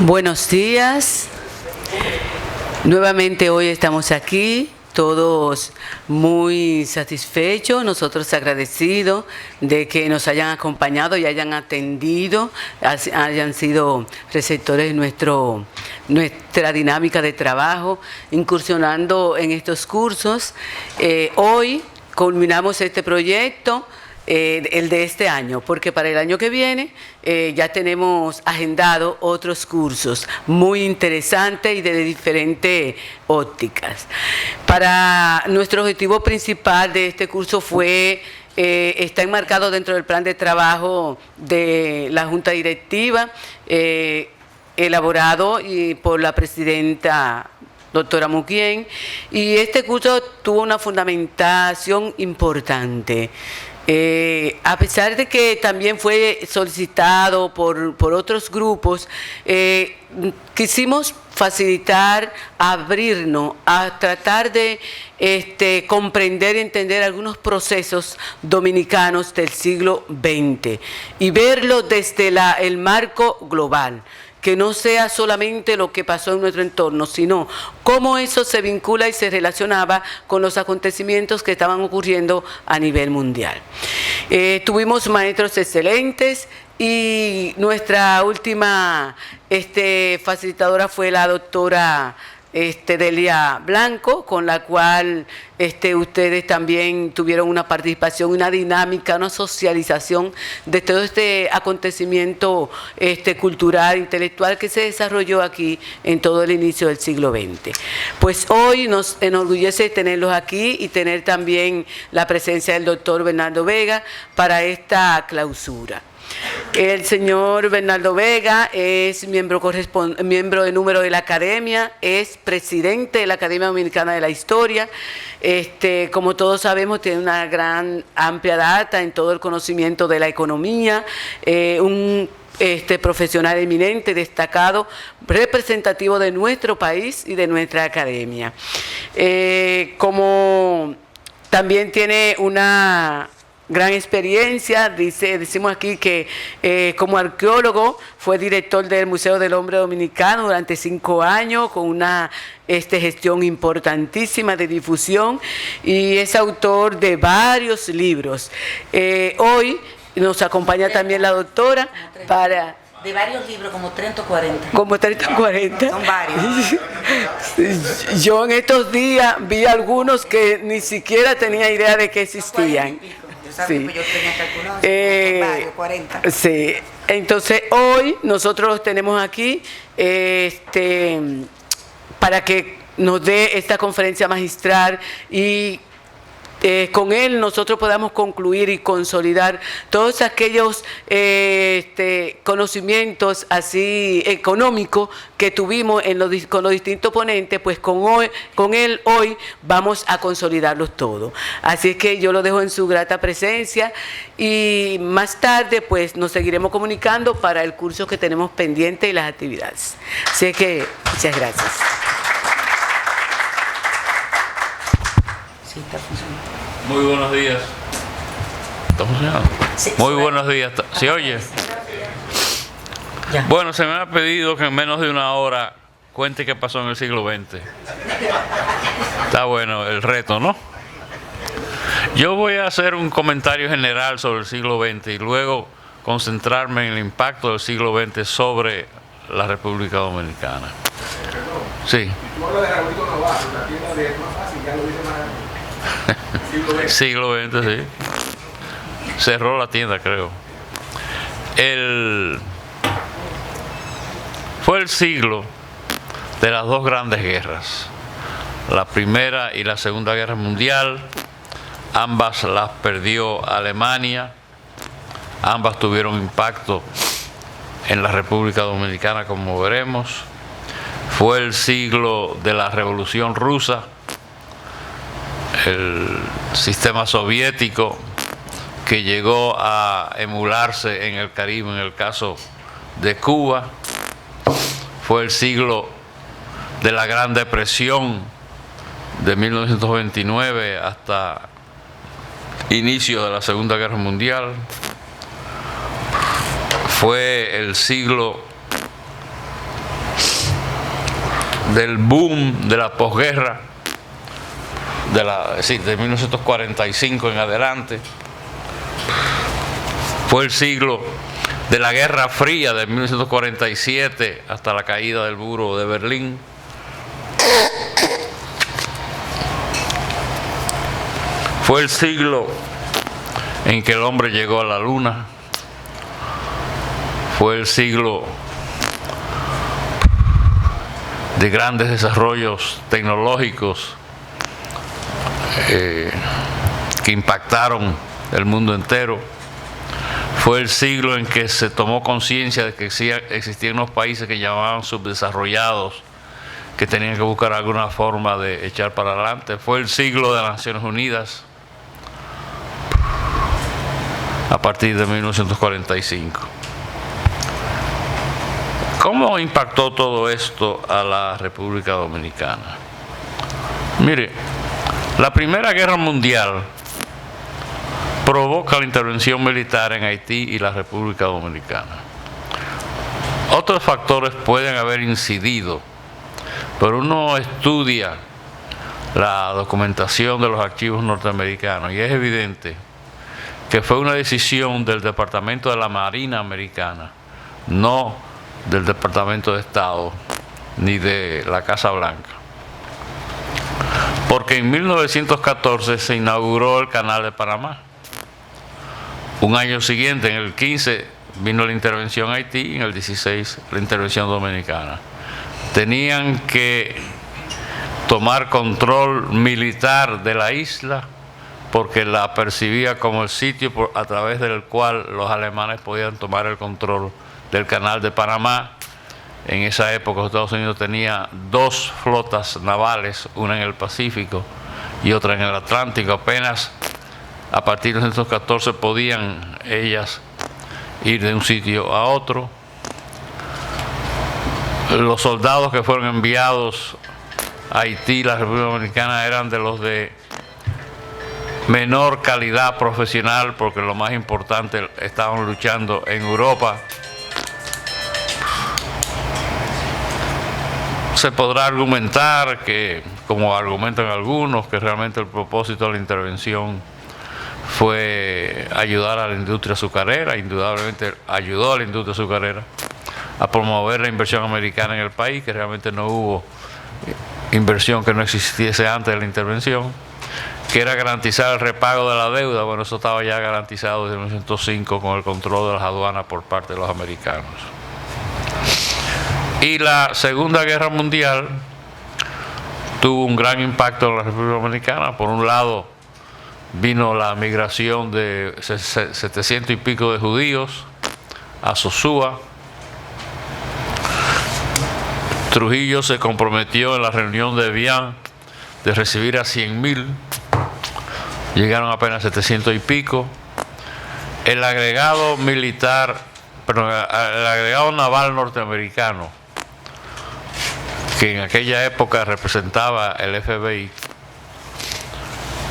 Buenos días. Nuevamente hoy estamos aquí, todos muy satisfechos, nosotros agradecidos de que nos hayan acompañado y hayan atendido, hayan sido receptores de nuestra dinámica de trabajo, incursionando en estos cursos. Hoy culminamos este proyecto, el de este año, porque para el año que viene ya tenemos agendado otros cursos muy interesantes y de diferentes ópticas. Para nuestro objetivo principal de este curso está enmarcado dentro del plan de trabajo de la Junta Directiva, elaborado por la presidenta doctora Muquien, y este curso tuvo una fundamentación importante. A pesar de que también fue solicitado por otros grupos, quisimos facilitar, abrirnos a tratar de comprender y entender algunos procesos dominicanos del siglo XX y verlo desde el marco global, que no sea solamente lo que pasó en nuestro entorno, sino cómo eso se vincula y se relacionaba con los acontecimientos que estaban ocurriendo a nivel mundial. Tuvimos maestros excelentes y nuestra última facilitadora fue la doctora Delia Blanco, con la cual ustedes también tuvieron una participación, una dinámica, una socialización de todo este acontecimiento cultural, intelectual que se desarrolló aquí en todo el inicio del siglo XX. Pues hoy nos enorgullece tenerlos aquí y tener también la presencia del doctor Bernardo Vega para esta clausura. El señor Bernardo Vega es miembro de número de la Academia, es presidente de la Academia Dominicana de la Historia. Como todos sabemos, tiene una gran amplia data en todo el conocimiento de la economía, un profesional eminente, destacado, representativo de nuestro país y de nuestra academia. Como también tiene una gran experiencia, decimos aquí que como arqueólogo fue director del Museo del Hombre Dominicano durante 5 años, con una gestión importantísima de difusión, y es autor de varios libros. Hoy nos acompaña también la doctora para... De varios libros, como 30 o 40. Como 30 o 40. Son varios. Yo en estos días vi algunos que ni siquiera tenía idea de que existían. Sí. Yo tenía calculado, varios, 40. Sí, entonces hoy nosotros los tenemos aquí para que nos dé esta conferencia magistral y con él nosotros podamos concluir y consolidar todos aquellos conocimientos así económicos que tuvimos con los distintos ponentes. Pues con él hoy vamos a consolidarlos todos. Así es que yo lo dejo en su grata presencia y más tarde pues nos seguiremos comunicando para el curso que tenemos pendiente y las actividades. Así que muchas gracias. Sí, está funcionando. Muy buenos días. ¿Está funcionando? Sí, Muy buenos días. ¿Se oye? Ya. Bueno, se me ha pedido que en menos de una hora cuente qué pasó en el siglo XX. Está bueno el reto, ¿no? Yo voy a hacer un comentario general sobre el siglo XX y luego concentrarme en el impacto del siglo XX sobre la República Dominicana. Sí. Siglo XX, sí. Cerró la tienda, creo. Fue el siglo de las dos grandes guerras, la Primera y la Segunda Guerra Mundial. Ambas las perdió Alemania, ambas tuvieron impacto en la República Dominicana, como veremos. Fue el siglo de la Revolución Rusa, el sistema soviético que llegó a emularse en el Caribe, en el caso de Cuba. Fue el siglo de la Gran Depresión de 1929 hasta inicio de la Segunda Guerra Mundial. fue el siglo del boom de la posguerra, de 1945 en adelante. Fue el siglo de la Guerra Fría de 1947 hasta la caída del muro de Berlín. Fue el siglo en que el hombre llegó a la luna. Fue el siglo de grandes desarrollos tecnológicos que impactaron el mundo entero. Fue el siglo en que se tomó conciencia de que existían unos países que llamaban subdesarrollados, que tenían que buscar alguna forma de echar para adelante. Fue el siglo de las Naciones Unidas a partir de 1945. ¿Cómo impactó todo esto a la República Dominicana? Mire, la Primera Guerra Mundial provoca la intervención militar en Haití y la República Dominicana. Otros factores pueden haber incidido, pero uno estudia la documentación de los archivos norteamericanos y es evidente que fue una decisión del Departamento de la Marina Americana, no del Departamento de Estado ni de la Casa Blanca. Porque en 1914 se inauguró el Canal de Panamá. Un año siguiente, en el 15, vino la intervención Haití y en el 16 la intervención dominicana. Tenían que tomar control militar de la isla porque la percibía como el sitio a través del cual los alemanes podían tomar el control del Canal de Panamá. En esa época Estados Unidos tenía dos flotas navales, una en el Pacífico y otra en el Atlántico. Apenas a partir de 1914 podían ellas ir de un sitio a otro. Los soldados que fueron enviados a Haití y la República Dominicana eran de los de menor calidad profesional, porque lo más importante, estaban luchando en Europa. Se podrá argumentar que, como argumentan algunos, que realmente el propósito de la intervención fue ayudar a la industria azucarera. Indudablemente ayudó a la industria azucarera a promover la inversión americana en el país, que realmente no hubo inversión que no existiese antes de la intervención, que era garantizar el repago de la deuda. Bueno, eso estaba ya garantizado desde 1905 con el control de las aduanas por parte de los americanos. Y la Segunda Guerra Mundial tuvo un gran impacto en la República Dominicana. Por un lado, vino la migración de 700 y pico de judíos a Sosúa. Trujillo se comprometió en la reunión de Evian de recibir a 100.000. Llegaron apenas 700 y pico. El agregado militar, perdón, el agregado naval norteamericano, que en aquella época representaba el FBI,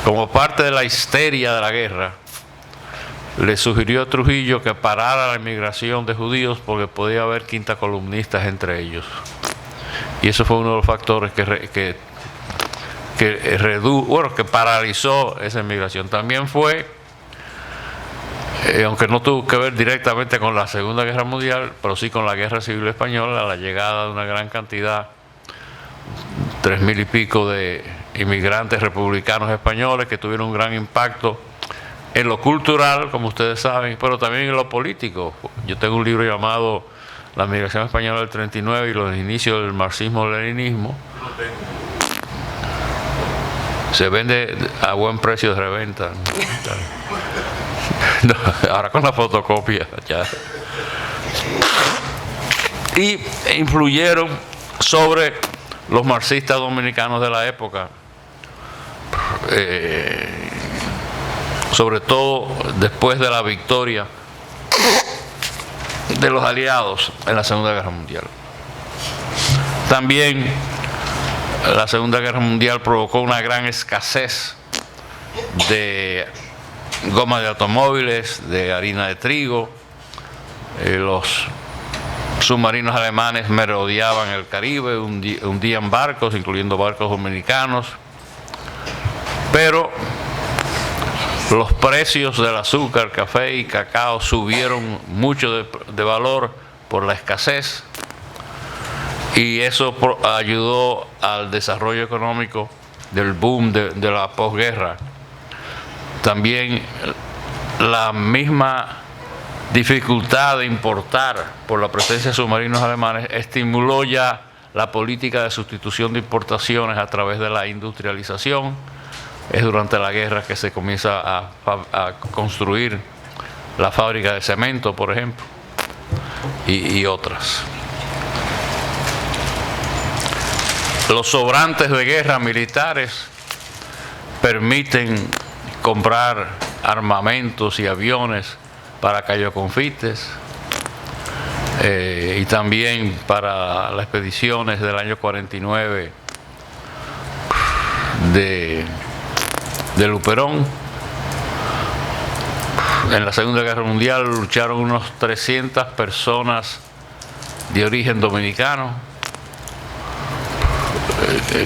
como parte de la histeria de la guerra, le sugirió a Trujillo que parara la inmigración de judíos porque podía haber quintacolumnistas entre ellos. Y eso fue uno de los factores que paralizó esa inmigración. También fue, aunque no tuvo que ver directamente con la Segunda Guerra Mundial, pero sí con la Guerra Civil Española, la llegada de una gran cantidad, 3.000 y pico de inmigrantes republicanos españoles que tuvieron un gran impacto en lo cultural, como ustedes saben, pero también en lo político. Yo tengo un libro llamado La migración española del 39 y los inicios del marxismo-leninismo. Se vende a buen precio de reventa. No, ahora con la fotocopia ya. Y influyeron sobre los marxistas dominicanos de la época, sobre todo después de la victoria de los aliados en la Segunda Guerra Mundial. También la Segunda Guerra Mundial provocó una gran escasez de goma de automóviles, de harina de trigo, Los submarinos alemanes merodeaban el Caribe, hundían barcos, incluyendo barcos dominicanos, pero los precios del azúcar, café y cacao subieron mucho de valor por la escasez, y eso ayudó al desarrollo económico del boom de la posguerra. También la misma dificultad de importar por la presencia de submarinos alemanes estimuló ya la política de sustitución de importaciones a través de la industrialización. Es durante la guerra que se comienza a construir la fábrica de cemento, por ejemplo, y otras. Los sobrantes de guerra militares permiten comprar armamentos y aviones para Cayo Confites, y también para las expediciones del año 49 de Luperón. En la Segunda Guerra Mundial lucharon unos 300 personas de origen dominicano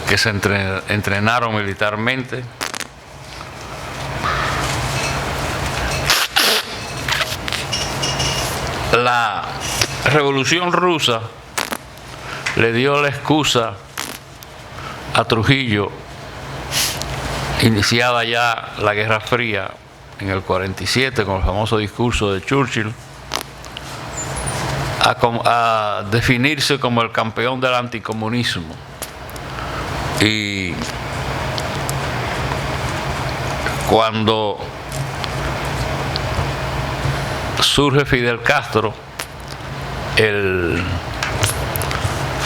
que se entrenaron militarmente. La Revolución Rusa le dio la excusa a Trujillo, iniciada ya la Guerra Fría en el 47 con el famoso discurso de Churchill, a definirse como el campeón del anticomunismo. Y cuando surge Fidel Castro, el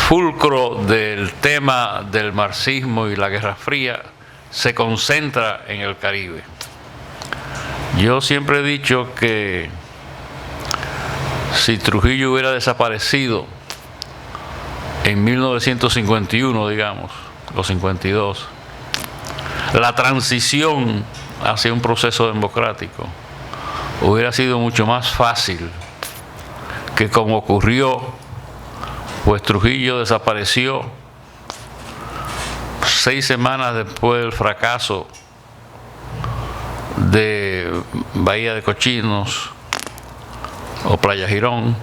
fulcro del tema del marxismo y la Guerra Fría se concentra en el Caribe. Yo siempre he dicho que si Trujillo hubiera desaparecido en 1951, digamos, o 52, la transición hacia un proceso democrático hubiera sido mucho más fácil que como ocurrió, pues Trujillo desapareció 6 semanas después del fracaso de Bahía de Cochinos o Playa Girón,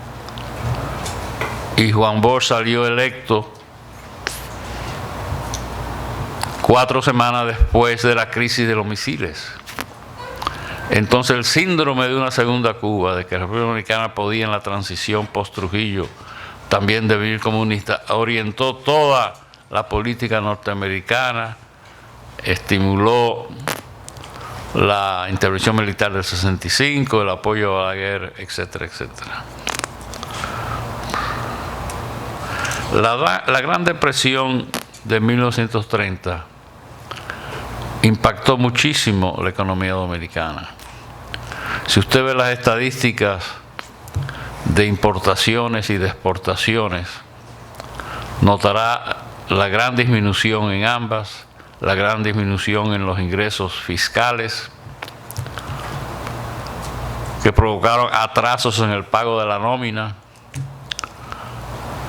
y Juan Bosch salió electo 4 semanas después de la crisis de los misiles. Entonces el síndrome de una segunda Cuba, de que la República Dominicana podía en la transición post-Trujillo también devenir comunista, orientó toda la política norteamericana, estimuló la intervención militar del 65, el apoyo a Balaguer, etcétera, etcétera. La Gran Depresión de 1930 impactó muchísimo la economía dominicana. Si usted ve las estadísticas de importaciones y de exportaciones, notará la gran disminución en ambas, la gran disminución en los ingresos fiscales, que provocaron atrasos en el pago de la nómina.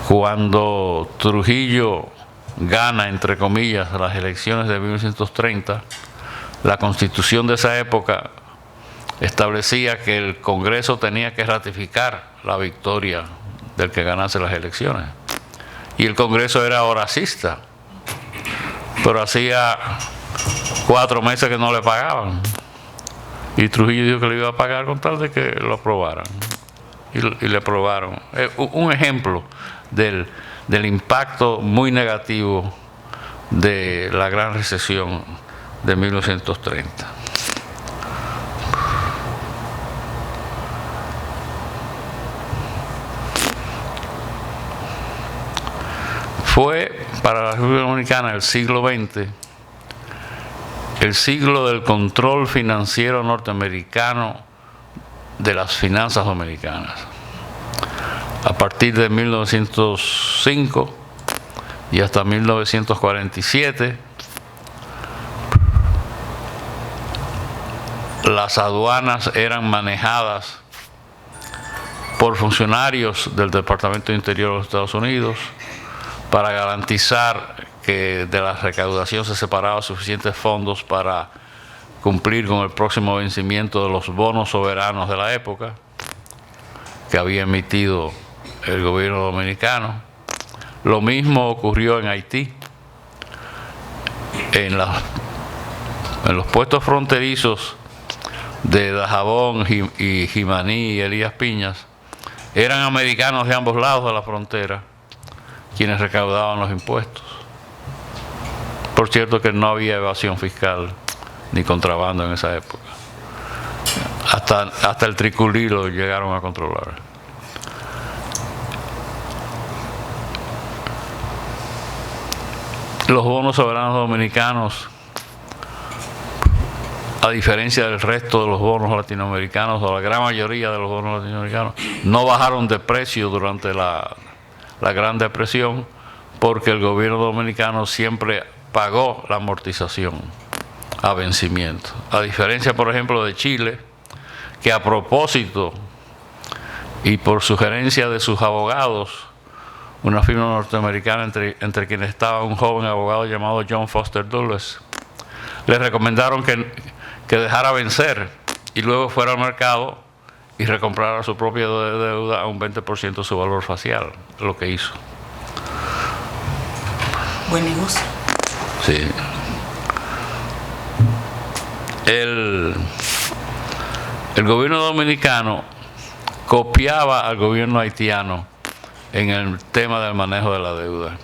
Cuando Trujillo gana, entre comillas, las elecciones de 1930, la Constitución de esa época establecía que el Congreso tenía que ratificar la victoria del que ganase las elecciones. Y el Congreso era horacista, pero hacía 4 meses que no le pagaban. Y Trujillo dijo que le iba a pagar con tal de que lo aprobaran. Y le aprobaron. Un ejemplo del impacto muy negativo de la gran recesión de 1930. Fue para la República Dominicana el siglo XX el siglo del control financiero norteamericano de las finanzas dominicanas. A partir de 1905 y hasta 1947, las aduanas eran manejadas por funcionarios del Departamento de Interior de los Estados Unidos para garantizar que de la recaudación se separaban suficientes fondos para cumplir con el próximo vencimiento de los bonos soberanos de la época que había emitido el gobierno dominicano. Lo mismo ocurrió en Haití. En los puestos fronterizos de Dajabón y Jimaní y Elías Piñas, eran americanos de ambos lados de la frontera quienes recaudaban los impuestos. Por cierto que no había evasión fiscal ni contrabando en esa época. Hasta el triculí lo llegaron a controlar. Los bonos soberanos dominicanos, a diferencia del resto de los bonos latinoamericanos, o la gran mayoría de los bonos latinoamericanos, no bajaron de precio durante la Gran Depresión, porque el gobierno dominicano siempre pagó la amortización a vencimiento. A diferencia, por ejemplo, de Chile, que a propósito y por sugerencia de sus abogados, una firma norteamericana entre quienes estaba un joven abogado llamado John Foster Dulles, le recomendaron que dejara vencer y luego fuera al mercado y recomprara su propia deuda a un 20% de su valor facial, lo que hizo. Buen negocio. Sí. El gobierno dominicano copiaba al gobierno haitiano en el tema del manejo de la deuda.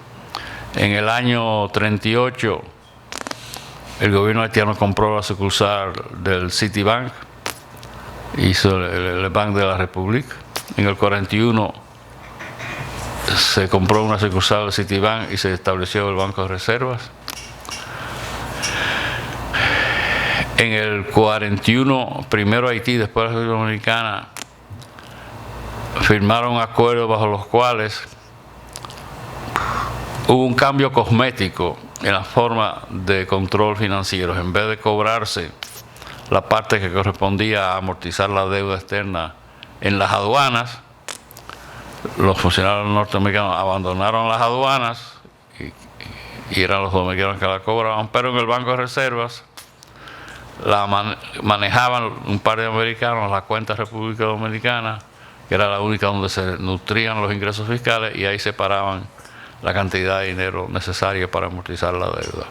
En el año 38, el gobierno haitiano compró la sucursal del Citibank, hizo el Bank de la República. En el 41 se compró una sucursal del Citibank y se estableció el Banco de Reservas. En el 41, primero Haití, después la República Dominicana, firmaron acuerdos bajo los cuales hubo un cambio cosmético en la forma de control financiero. En vez de cobrarse la parte que correspondía a amortizar la deuda externa en las aduanas, los funcionarios norteamericanos abandonaron las aduanas y eran los dominicanos que la cobraban, pero en el Banco de Reservas manejaban un par de americanos la cuenta República Dominicana, que era la única donde se nutrían los ingresos fiscales, y ahí separaban la cantidad de dinero necesaria para amortizar la deuda.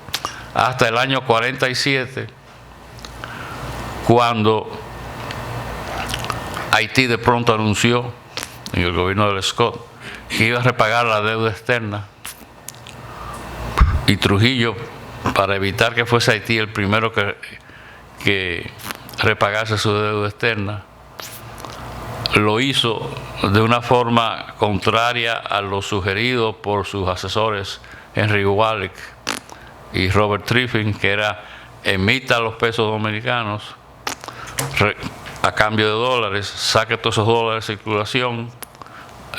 Hasta el año 47, cuando Haití de pronto anunció, en el gobierno del Scott, que iba a repagar la deuda externa, y Trujillo, para evitar que fuese Haití el primero que repagase su deuda externa, lo hizo de una forma contraria a lo sugerido por sus asesores Henry Wallach y Robert Triffin, que era: emita los pesos dominicanos a cambio de dólares, saque todos esos dólares de circulación,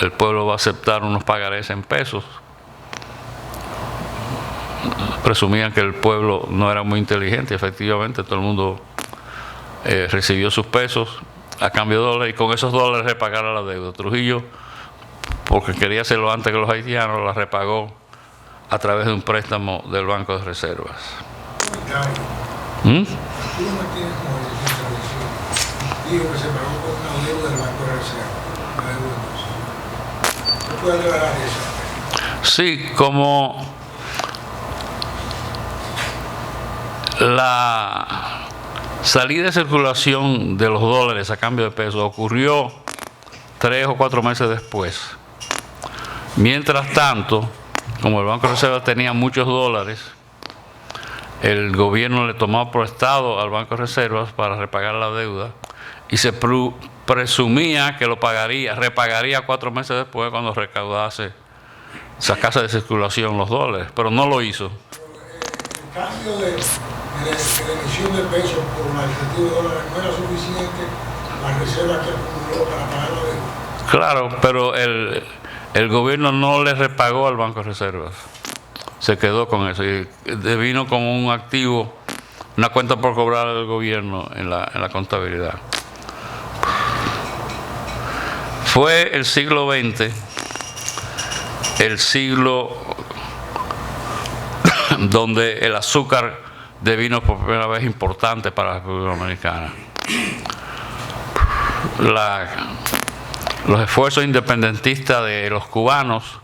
el pueblo va a aceptar unos pagarés en pesos. Presumían que el pueblo no era muy inteligente, efectivamente todo el mundo recibió sus pesos a cambio de dólares, y con esos dólares repagara la deuda. Trujillo, porque quería hacerlo antes que los haitianos, la repagó a través de un préstamo del Banco de Reservas. Digo que se pagó con una deuda del Banco de Reservas. ¿Qué puede aclarar eso? Sí, como la salida de circulación de los dólares a cambio de pesos ocurrió 3 o 4 meses después. Mientras tanto, como el Banco de Reserva tenía muchos dólares, el gobierno le tomó prestado al Banco de Reservas para repagar la deuda, y se presumía que repagaría 4 meses después, cuando recaudase, sacase de circulación los dólares, pero no lo hizo. El cambio de emisión de pesos por la iniciativa de dólares no era suficiente, la reserva que acumuló para pagar la deuda. Claro, pero el gobierno no le repagó al Banco de Reservas, se quedó con eso y devino como un activo, una cuenta por cobrar del gobierno en la contabilidad. Fue el siglo XX el siglo donde el azúcar devino por primera vez importante para la República Dominicana. Los esfuerzos independentistas de los cubanos,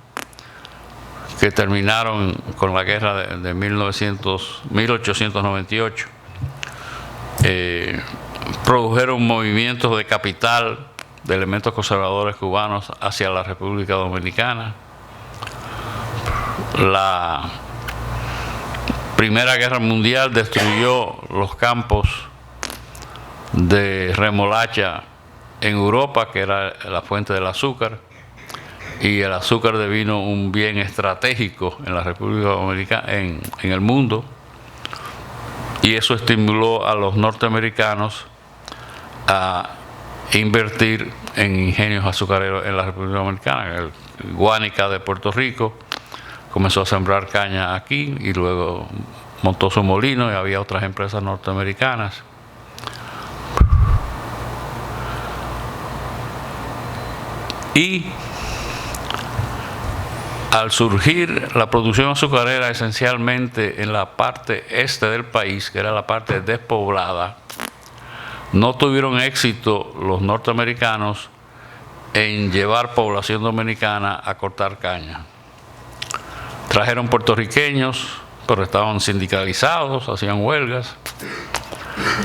que terminaron con la guerra de 1898, produjeron movimientos de capital de elementos conservadores cubanos hacia la República Dominicana. La Primera Guerra Mundial destruyó los campos de remolacha en Europa, que era la fuente del azúcar, y el azúcar devino un bien estratégico en la República Dominicana, en el mundo, y eso estimuló a los norteamericanos a invertir en ingenios azucareros en la República Dominicana. El Guánica de Puerto Rico comenzó a sembrar caña aquí y luego montó su molino, y había otras empresas norteamericanas. Y al surgir la producción azucarera esencialmente en la parte este del país, que era la parte despoblada, no tuvieron éxito los norteamericanos en llevar población dominicana a cortar caña. Trajeron puertorriqueños, pero estaban sindicalizados, hacían huelgas.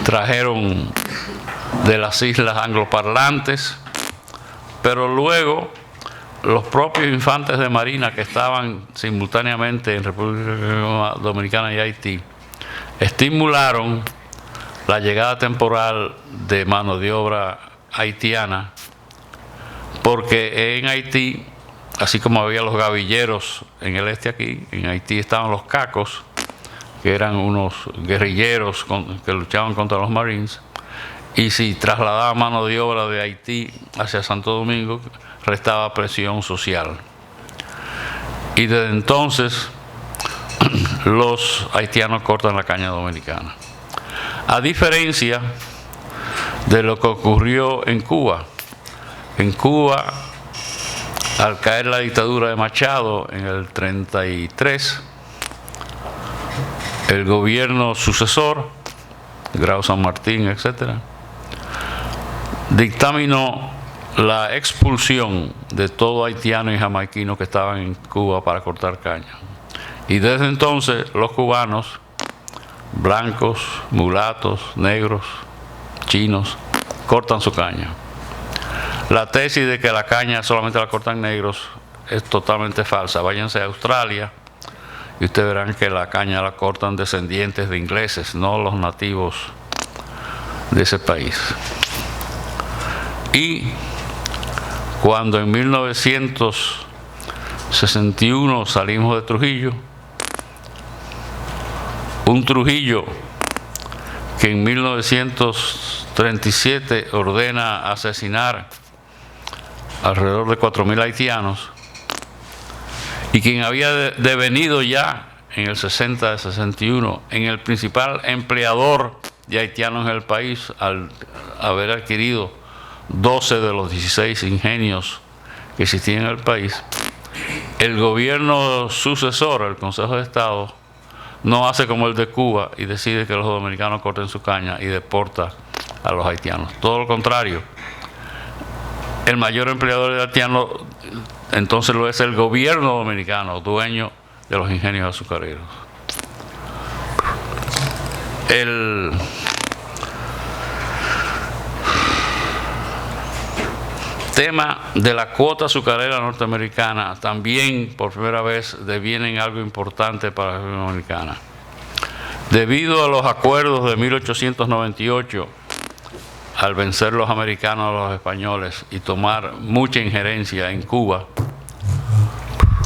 Trajeron de las islas angloparlantes, pero luego los propios infantes de marina que estaban simultáneamente en República Dominicana y Haití estimularon la llegada temporal de mano de obra haitiana, porque en Haití, así como había los gavilleros en el este aquí, en Haití estaban los cacos, que eran unos guerrilleros que luchaban contra los Marines, y si trasladaba mano de obra de Haití hacia Santo Domingo, restaba presión social. Y desde entonces los haitianos cortan la caña dominicana. A diferencia de lo que ocurrió en Cuba. En Cuba, al caer la dictadura de Machado en el 33, el gobierno sucesor, Grau San Martín, etc., dictaminó la expulsión de todo haitiano y jamaiquino que estaban en Cuba para cortar caña. Y desde entonces los cubanos, blancos, mulatos, negros, chinos, cortan su caña. La tesis de que la caña solamente la cortan negros es totalmente falsa. Váyanse a Australia y ustedes verán que la caña la cortan descendientes de ingleses, no los nativos de ese país. Y cuando en 1961 salimos de Trujillo, un Trujillo que en 1937 ordena asesinar alrededor de 4.000 haitianos, y quien había devenido ya en el 60-61 en el principal empleador de haitianos en el país, al haber adquirido 12 de los 16 ingenios que existían en el país, el gobierno sucesor, el Consejo de Estado, no hace como el de Cuba y decide que los dominicanos corten su caña y deporta a los haitianos. Todo lo contrario, el mayor empleador de haitianos entonces lo es el gobierno dominicano, dueño de los ingenios azucareros. El tema de la cuota azucarera norteamericana también por primera vez deviene en algo importante para la República Dominicana. Debido a los acuerdos de 1898, al vencer los americanos a los españoles y tomar mucha injerencia en Cuba,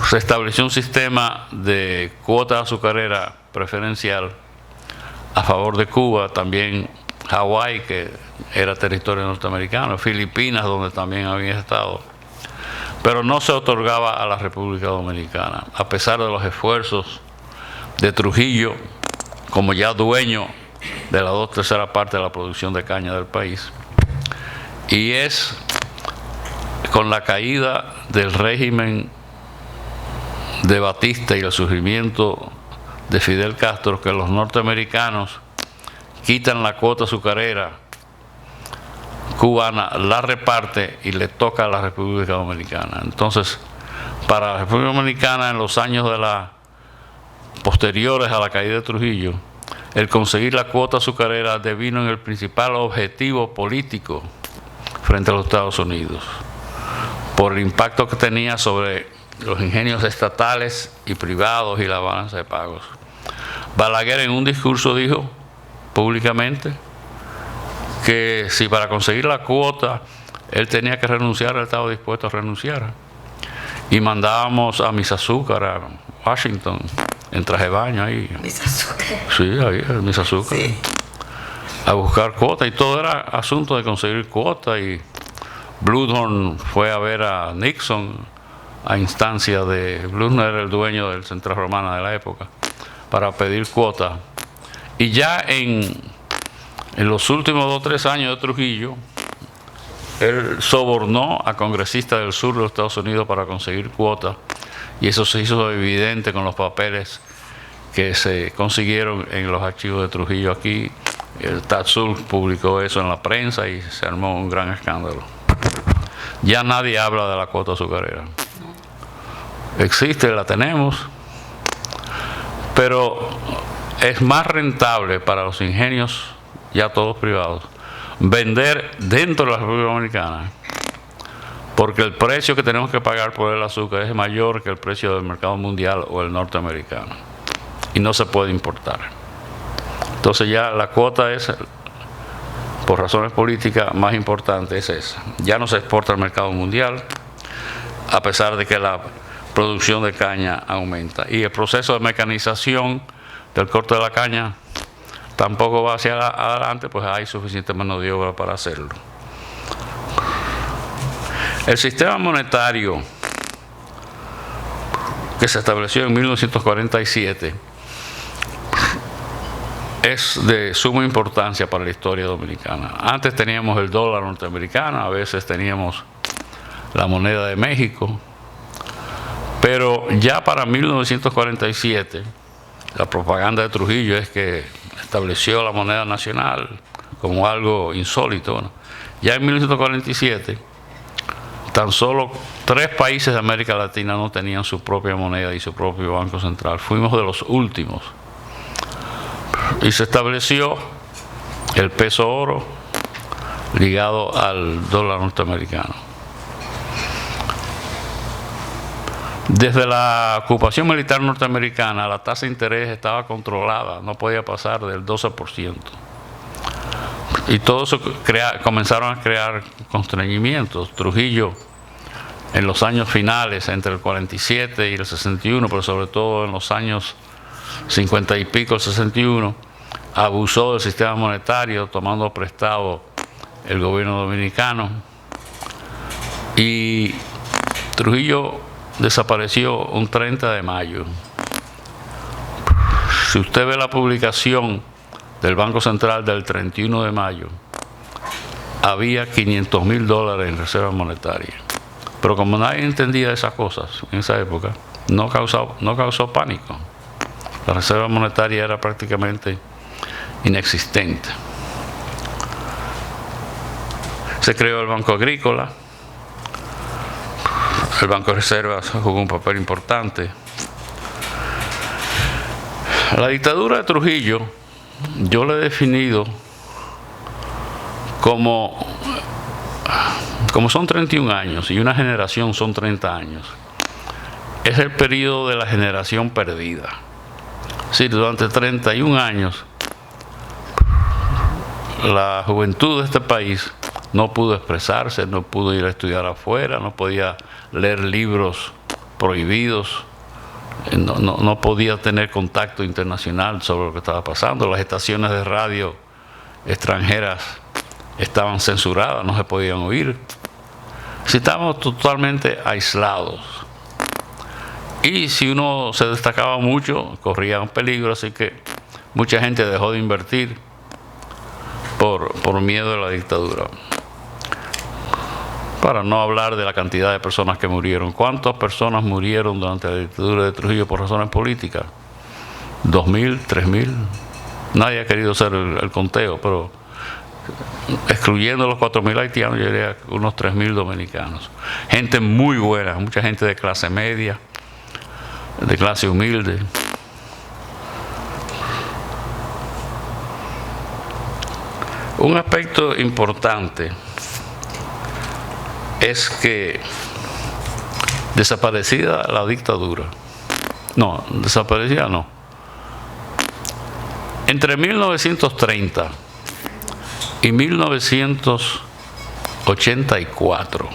se estableció un sistema de cuota azucarera preferencial a favor de Cuba, también Hawái, que era territorio norteamericano, Filipinas, donde también había estado, pero no se otorgaba a la República Dominicana, a pesar de los esfuerzos de Trujillo, como ya dueño de la 2/3 parte de la producción de caña del país. Y es con la caída del régimen de Batista y el surgimiento de Fidel Castro, que los norteamericanos quitan la cuota azucarera cubana, la reparte y le toca a la República Dominicana. Entonces, para la República Dominicana, en los años posteriores a la caída de Trujillo, el conseguir la cuota azucarera devino en el principal objetivo político frente a los Estados Unidos, por el impacto que tenía sobre los ingenios estatales y privados y la balanza de pagos. Balaguer en un discurso dijo públicamente que si para conseguir la cuota él tenía que renunciar, él estaba dispuesto a renunciar. Y mandábamos a Miss Azúcar a Washington en traje de baño ahí. Miss Azúcar. Sí, ahí, Miss Azúcar. Sí. A buscar cuota, y todo era asunto de conseguir cuota. Y Bloodhorn fue a ver a Nixon a instancia de Bloodhorn, era el dueño del Central Romana de la época, para pedir cuota. Y ya en los últimos 2 o 3 años de Trujillo, él sobornó a congresistas del sur de los Estados Unidos para conseguir cuota, y eso se hizo evidente con los papeles que se consiguieron en los archivos de Trujillo aquí. El Tazul publicó eso en la prensa y se armó un gran escándalo. Ya nadie habla de la cuota azucarera. Existe, la tenemos, pero es más rentable para los ingenios, ya todos privados, vender dentro de la República Dominicana, porque el precio que tenemos que pagar por el azúcar es mayor que el precio del mercado mundial o el norteamericano, y no se puede importar. Entonces ya la cuota es, por razones políticas, más importante es esa. Ya no se exporta al mercado mundial, a pesar de que la producción de caña aumenta, y el proceso de mecanización del corte de la caña tampoco va hacia adelante, pues hay suficiente mano de obra para hacerlo. El sistema monetario que se estableció en 1947 es de suma importancia para la historia dominicana. Antes teníamos el dólar norteamericano, a veces teníamos la moneda de México, pero ya para 1947, la propaganda de Trujillo es que estableció la moneda nacional como algo insólito, ¿no? Ya en 1947, tan solo 3 países de América Latina no tenían su propia moneda y su propio banco central. Fuimos de los últimos. Y se estableció el peso oro ligado al dólar norteamericano. Desde la ocupación militar norteamericana, la tasa de interés estaba controlada, no podía pasar del 12%. Y todo eso comenzaron a crear constreñimientos. Trujillo, en los años finales, entre el 47 y el 61, pero sobre todo en los años 50 y pico, el 61, abusó del sistema monetario, tomando prestado el gobierno dominicano. Y Trujillo desapareció un 30 de mayo. Si usted ve la publicación del Banco Central del 31 de mayo, había $500,000 en reserva monetaria. Pero como nadie entendía esas cosas en esa época, no causó pánico. La reserva monetaria era prácticamente inexistente. Se creó el Banco Agrícola. El Banco de Reservas jugó un papel importante. La dictadura de Trujillo, yo la he definido como son 31 años y una generación son 30 años. Es el periodo de la generación perdida. Sí, durante 31 años, la juventud de este país no pudo expresarse, no pudo ir a estudiar afuera, no podía leer libros prohibidos, no podía tener contacto internacional sobre lo que estaba pasando. Las estaciones de radio extranjeras estaban censuradas, no se podían oír. Estábamos totalmente aislados. Y si uno se destacaba mucho, corría un peligro, así que mucha gente dejó de invertir por miedo a la dictadura. Para no hablar de la cantidad de personas que murieron. ¿Cuántas personas murieron durante la dictadura de Trujillo por razones políticas? 2.000, 3.000. Nadie ha querido hacer el conteo, pero excluyendo los 4.000 haitianos, yo diría unos 3.000 dominicanos. Gente muy buena, mucha gente de clase media, de clase humilde. Un aspecto importante es que desaparecida la dictadura, no, desaparecida no, entre 1930 y 1984,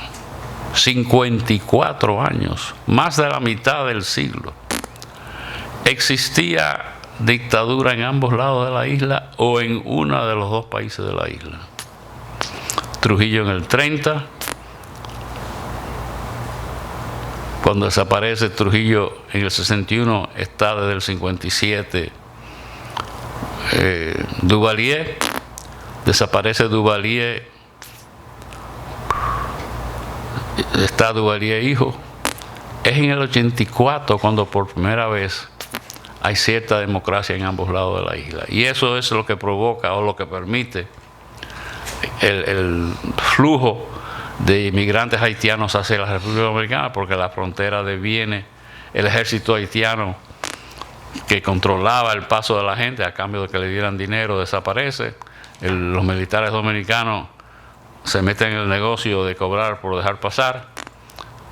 54 años, más de la mitad del siglo, existía dictadura en ambos lados de la isla o en uno de los dos países de la isla. Trujillo en el 30, cuando desaparece Trujillo en el 61, está desde el 57 Duvalier, desaparece Duvalier, está Duvalier hijo. Es en el 84 cuando por primera vez hay cierta democracia en ambos lados de la isla. Y eso es lo que provoca o lo que permite el flujo de inmigrantes haitianos hacia la República Dominicana, porque la frontera deviene el ejército haitiano que controlaba el paso de la gente a cambio de que le dieran dinero, desaparece. Los militares dominicanos se meten en el negocio de cobrar por dejar pasar,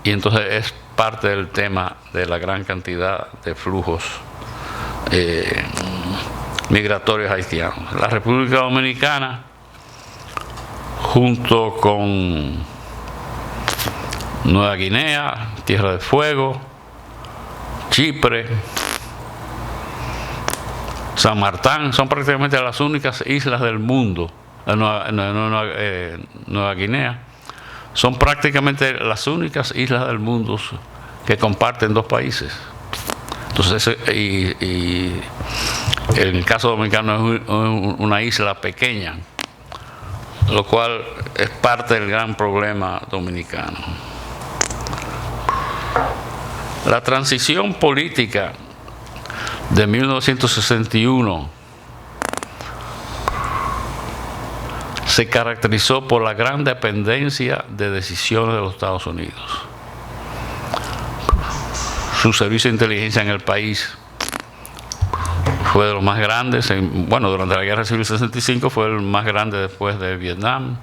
y entonces es parte del tema de la gran cantidad de flujos migratorios haitianos. La República Dominicana, junto con Nueva Guinea, Tierra del Fuego, Chipre, San Martín, son prácticamente las únicas islas del mundo. Nueva Guinea son prácticamente las únicas islas del mundo que comparten dos países. Entonces, y en el caso dominicano es una isla pequeña, lo cual es parte del gran problema dominicano. La transición política de 1961 se caracterizó por la gran dependencia de decisiones de los Estados Unidos. Su servicio de inteligencia en el país fue de los más grandes, durante la Guerra Civil 65 fue el más grande después de Vietnam.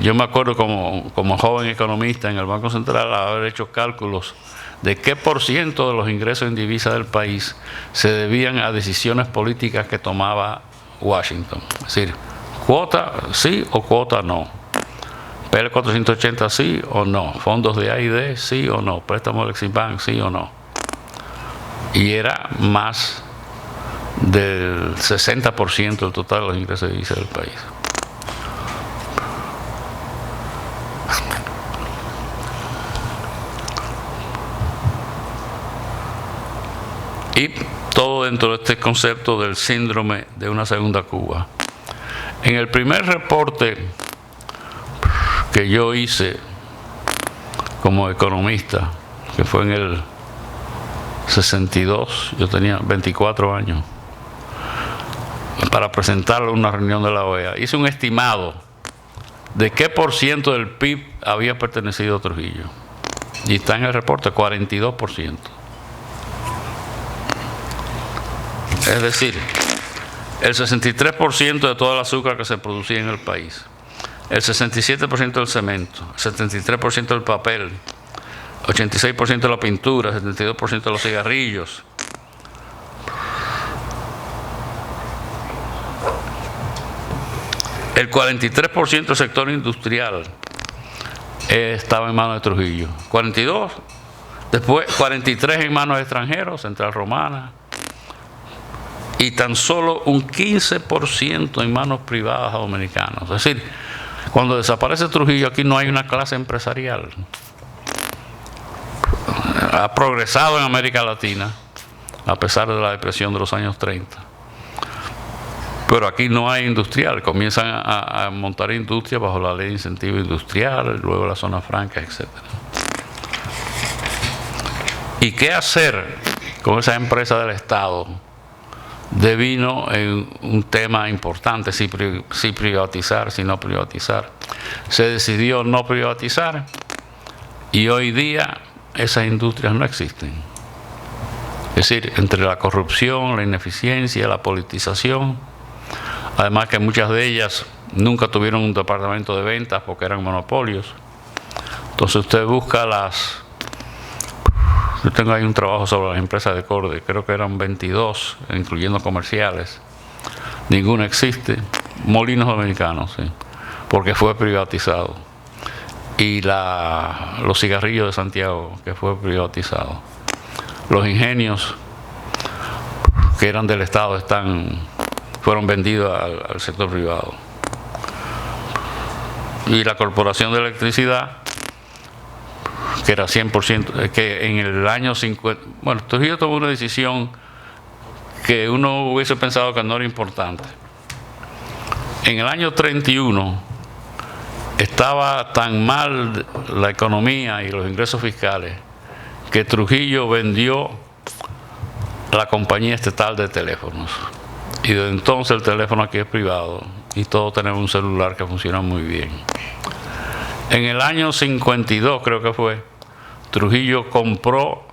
Yo me acuerdo como joven economista en el Banco Central haber hecho cálculos de qué % de los ingresos en divisa del país se debían a decisiones políticas que tomaba Washington. Es decir, cuota sí o cuota no. PL 480 sí o no. Fondos de A&D sí o no. Préstamos del Exim Bank sí o no. Y era más del 60% del total de los ingresos de divisa del país. Y todo dentro de este concepto del síndrome de una segunda Cuba. En el primer reporte que yo hice como economista, que fue en el 62, yo tenía 24 años, para presentarlo en una reunión de la OEA, hice un estimado de qué % del PIB había pertenecido a Trujillo. Y está en el reporte, 42%. Es decir, el 63% de todo el azúcar que se producía en el país, el 67% del cemento, el 73% del papel, 86% de la pintura, el 72% de los cigarrillos. El 43% del sector industrial estaba en manos de Trujillo. 42, después 43 en manos de extranjeros, Central Romana, y tan solo un 15% en manos privadas dominicanas. Es decir, cuando desaparece Trujillo, aquí no hay una clase empresarial. Ha progresado en América Latina, a pesar de la depresión de los años 30. Pero aquí no hay industrial, comienzan a montar industria bajo la ley de incentivo industrial, luego la zona franca, etc. ¿Y qué hacer con esa empresa del Estado? Devino en un tema importante, si privatizar, si no privatizar. Se decidió no privatizar y hoy día esas industrias no existen. Es decir, entre la corrupción, la ineficiencia, la politización, además que muchas de ellas nunca tuvieron un departamento de ventas porque eran monopolios. Entonces usted busca yo tengo ahí un trabajo sobre las empresas de corte, creo que eran 22, incluyendo comerciales. Ninguna existe. Molinos Dominicanos, sí, porque fue privatizado. Y los cigarrillos de Santiago, que fue privatizado. Los ingenios que eran del Estado fueron vendidos al sector privado. Y la Corporación de Electricidad, que era 100%, que en el año 50, bueno, Trujillo tomó una decisión que uno hubiese pensado que no era importante. En el año 31 estaba tan mal la economía y los ingresos fiscales que Trujillo vendió la compañía estatal de teléfonos. Y desde entonces el teléfono aquí es privado y todos tenemos un celular que funciona muy bien. En el año 52, creo que fue, Trujillo compró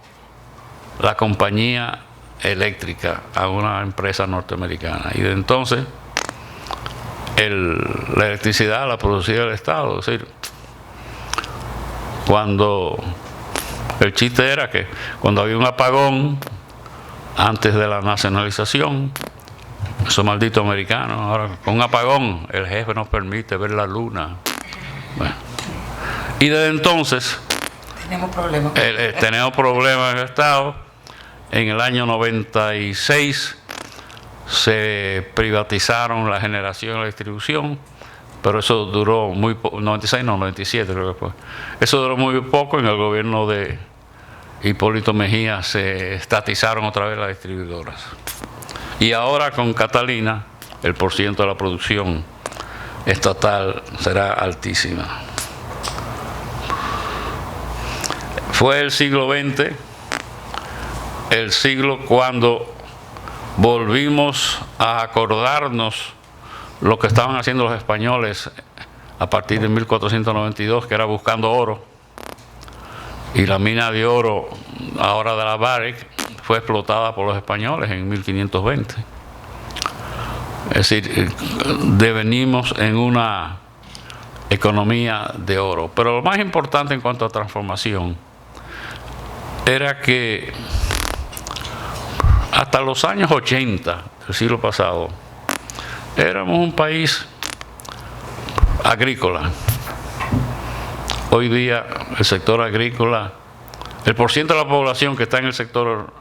la compañía eléctrica a una empresa norteamericana. Y de entonces la electricidad la producía el Estado. Es decir, el chiste era que cuando había un apagón antes de la nacionalización, esos malditos americanos, ahora con un apagón el jefe nos permite ver la luna. Bueno. Y desde entonces tenemos problemas en el Estado. En el año 96 se privatizaron la generación y la distribución, pero eso duró muy poco. 96 no, 97 creo que fue. Eso duró muy poco. En el gobierno de Hipólito Mejía se estatizaron otra vez las distribuidoras. Y ahora con Catalina el % de la producción estatal será altísima. Fue el siglo XX, el siglo cuando volvimos a acordarnos lo que estaban haciendo los españoles a partir de 1492, que era buscando oro. Y la mina de oro, ahora de la Barrick, fue explotada por los españoles en 1520. Es decir, devenimos en una economía de oro. Pero lo más importante en cuanto a transformación era que hasta los años 80 del siglo pasado éramos un país agrícola. Hoy día el sector agrícola, el % de la población que está en el sector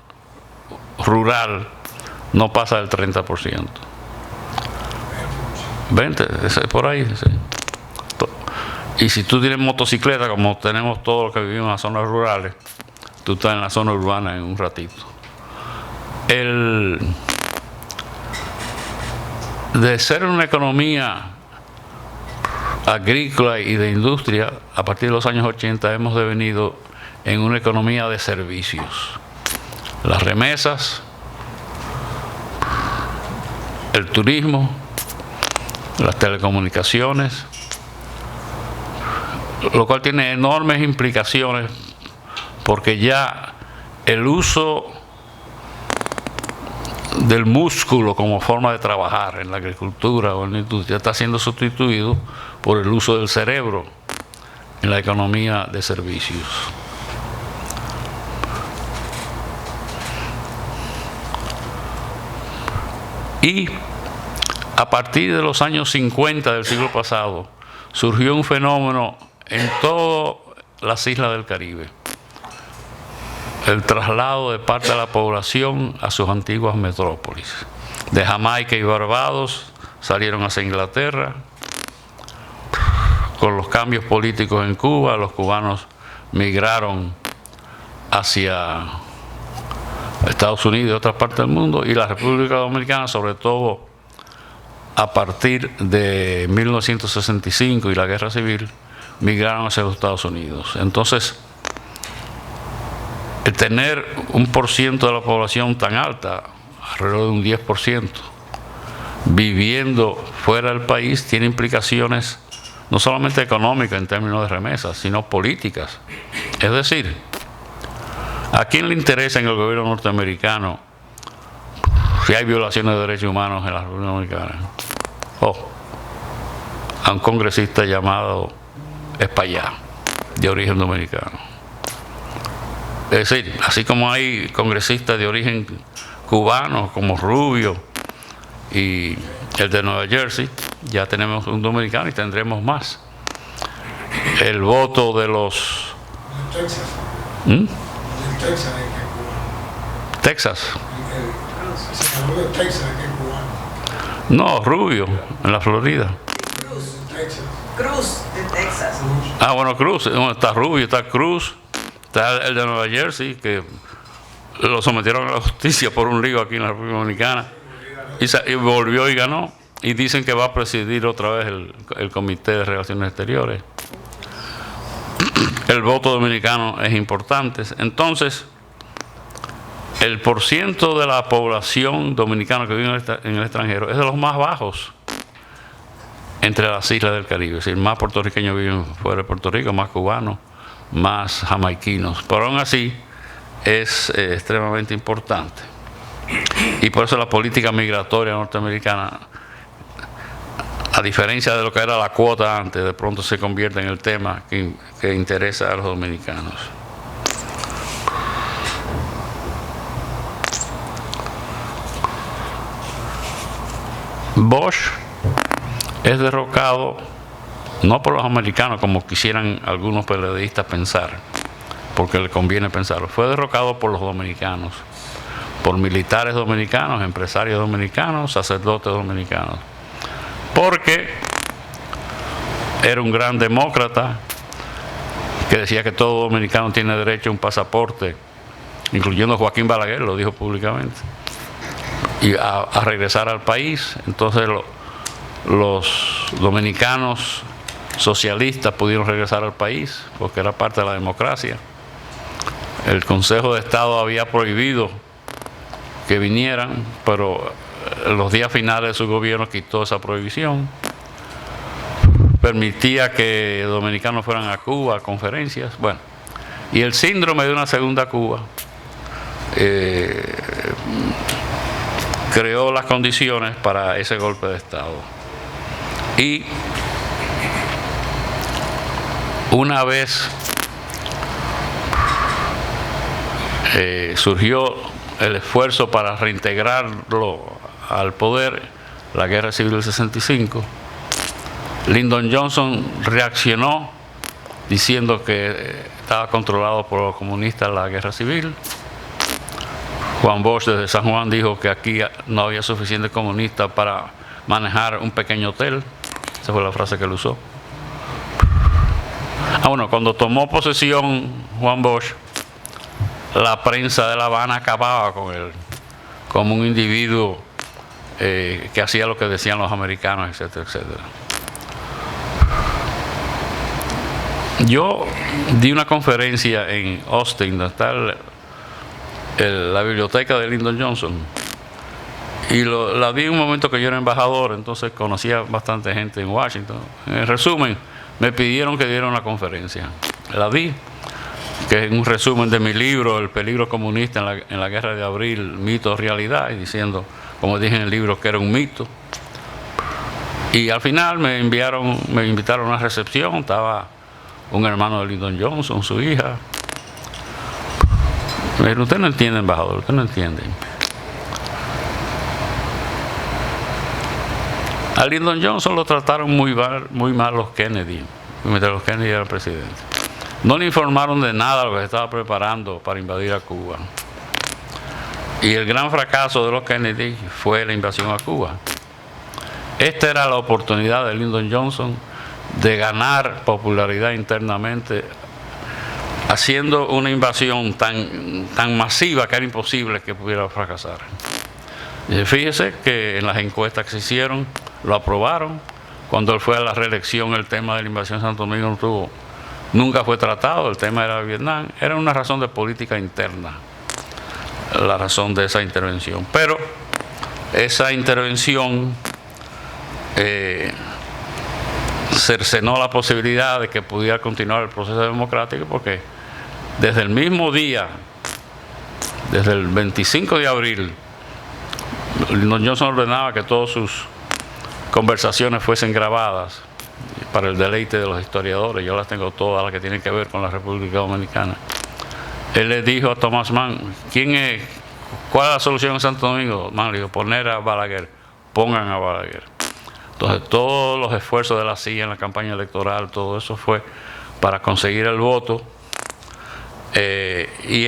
rural no pasa del 30%. 20, por ahí, sí. Y si tú tienes motocicleta, como tenemos todos los que vivimos en las zonas rurales, tú estás en la zona urbana en un ratito. De ser una economía agrícola y de industria, a partir de los años 80 hemos devenido en una economía de servicios. Las remesas, el turismo, las telecomunicaciones, lo cual tiene enormes implicaciones porque ya el uso del músculo como forma de trabajar en la agricultura o en la industria está siendo sustituido por el uso del cerebro en la economía de servicios. Y a partir de los años 50 del siglo pasado surgió un fenómeno en todas las islas del Caribe: el traslado de parte de la población a sus antiguas metrópolis. De Jamaica y Barbados salieron hacia Inglaterra. Con los cambios políticos en Cuba, los cubanos migraron hacia Estados Unidos y otras partes del mundo, y la República Dominicana, sobre todo a partir de 1965 y la Guerra Civil, migraron hacia los Estados Unidos. Entonces, el tener un % de la población tan alta, alrededor de un 10%, viviendo fuera del país, tiene implicaciones no solamente económicas en términos de remesas, sino políticas. Es decir, ¿a quién le interesa en el gobierno norteamericano si hay violaciones de derechos humanos en la República Dominicana? A un congresista llamado Espaillá, de origen dominicano. Es decir, así como hay congresistas de origen cubano, como Rubio y el de Nueva Jersey, ya tenemos un dominicano y tendremos más. El voto de los... Texas. Texas, Texas. El senador de Texas, que es cubano. No, Rubio, en la Florida. Cruz de Texas. Ah, bueno, Cruz. Está Rubio, está Cruz, está el de Nueva Jersey, que lo sometieron a la justicia por un lío aquí en la República Dominicana. Y volvió y ganó. Y dicen que va a presidir otra vez el Comité de Relaciones Exteriores. El voto dominicano es importante. Entonces, el % de la población dominicana que vive en el extranjero es de los más bajos entre las islas del Caribe. Es decir, más puertorriqueños viven fuera de Puerto Rico, más cubanos, más jamaiquinos. Pero aún así es extremadamente importante. Y por eso la política migratoria norteamericana, a diferencia de lo que era la cuota antes, de pronto se convierte en el tema que interesa a los dominicanos. Bush es derrocado no por los americanos como quisieran algunos periodistas pensar, porque le conviene pensarlo. Fue derrocado por los dominicanos, por militares dominicanos, empresarios dominicanos, sacerdotes dominicanos, porque era un gran demócrata que decía que todo dominicano tiene derecho a un pasaporte, incluyendo Joaquín Balaguer, lo dijo públicamente, y a regresar al país. Entonces los dominicanos socialistas pudieron regresar al país porque era parte de la democracia. El Consejo de Estado había prohibido que vinieran, pero en los días finales de su gobierno quitó esa prohibición. Permitía que dominicanos fueran a Cuba a conferencias. Bueno, y el síndrome de una segunda Cuba creó las condiciones para ese golpe de Estado. Y una vez surgió el esfuerzo para reintegrarlo al poder, la Guerra Civil del 65, Lyndon Johnson reaccionó diciendo que estaba controlado por los comunistas la Guerra Civil. Juan Bosch desde San Juan dijo que aquí no había suficientes comunistas para manejar un pequeño hotel. Esa fue la frase que él usó. Bueno, cuando tomó posesión Juan Bosch, la prensa de La Habana acababa con él como un individuo que hacía lo que decían los americanos, etcétera, etcétera. Yo di una conferencia en Austin, donde está la biblioteca de Lyndon Johnson, y la di en un momento que yo era embajador, entonces conocía bastante gente en Washington. En resumen, me pidieron que diera una conferencia. La di, que es un resumen de mi libro El peligro comunista en la Guerra de Abril, mito o realidad, y diciendo, como dije en el libro, que era un mito. Y al final me invitaron a una recepción. Estaba un hermano de Lyndon Johnson, su hija. Me dijeron: usted no entiende, embajador, usted no entiende. A Lyndon Johnson lo trataron muy mal los Kennedy, mientras los Kennedy eran presidentes. No le informaron de nada de lo que se estaba preparando para invadir a Cuba. Y el gran fracaso de los Kennedy fue la invasión a Cuba. Esta era la oportunidad de Lyndon Johnson de ganar popularidad internamente, haciendo una invasión tan masiva que era imposible que pudiera fracasar. Fíjese que en las encuestas que se hicieron, lo aprobaron. Cuando él fue a la reelección, el tema de la invasión de Santo Domingo nunca fue tratado, el tema era Vietnam. Era una razón de política interna, la razón de esa intervención. Pero esa intervención cercenó la posibilidad de que pudiera continuar el proceso democrático, porque desde el mismo día, desde el 25 de abril, Johnson ordenaba que todas sus conversaciones fuesen grabadas para el deleite de los historiadores. Yo las tengo todas, las que tienen que ver con la República Dominicana. Él le dijo a Thomas Mann, ¿cuál es la solución en Santo Domingo? Mann le dijo, poner a Balaguer, pongan a Balaguer. Entonces todos los esfuerzos de la CIA en la campaña electoral, todo eso fue para conseguir el voto, y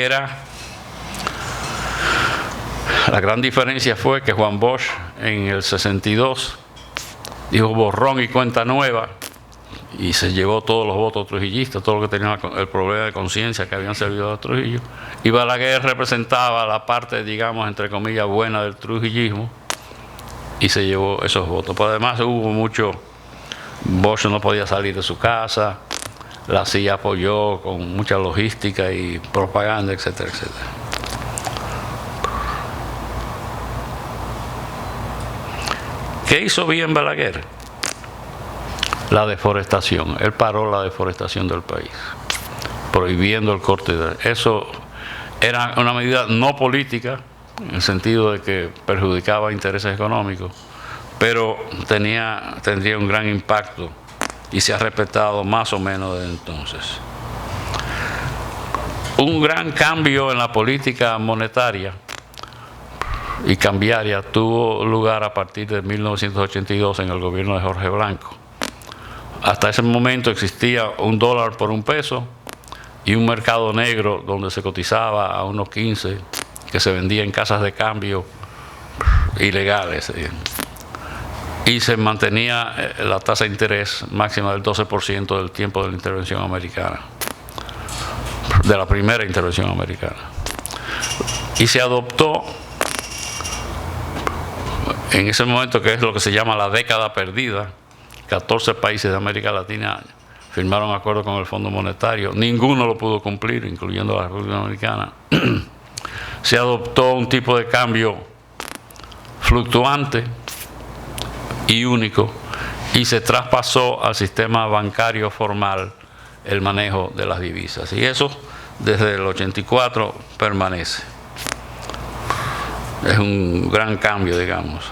la gran diferencia fue que Juan Bosch en el 62 dijo borrón y cuenta nueva, y se llevó todos los votos trujillistas, todo lo que tenía el problema de conciencia que habían servido a Trujillo, y Balaguer representaba la parte, digamos, entre comillas, buena del trujillismo, y se llevó esos votos. Pero además hubo mucho, Bosch no podía salir de su casa, la CIA apoyó con mucha logística y propaganda, etcétera, etcétera. ¿Qué hizo bien Balaguer? La deforestación. Él paró la deforestación del país, prohibiendo el corte. Eso era una medida no política, en el sentido de que perjudicaba intereses económicos, pero tendría un gran impacto y se ha respetado más o menos desde entonces. Un gran cambio en la política monetaria y cambiaria tuvo lugar a partir de 1982 en el gobierno de Jorge Blanco. Hasta ese momento existía $1 por $1 y un mercado negro donde se cotizaba a unos 15, que se vendía en casas de cambio ilegales, y se mantenía la tasa de interés máxima del 12% del tiempo de la intervención americana, de la primera intervención americana. Y se adoptó en ese momento, que es lo que se llama la década perdida. 14 países de América Latina firmaron acuerdos con el Fondo Monetario, ninguno lo pudo cumplir, incluyendo la República Dominicana. Se adoptó un tipo de cambio fluctuante y único, y se traspasó al sistema bancario formal el manejo de las divisas, y eso desde el 84 permanece. Es un gran cambio, digamos.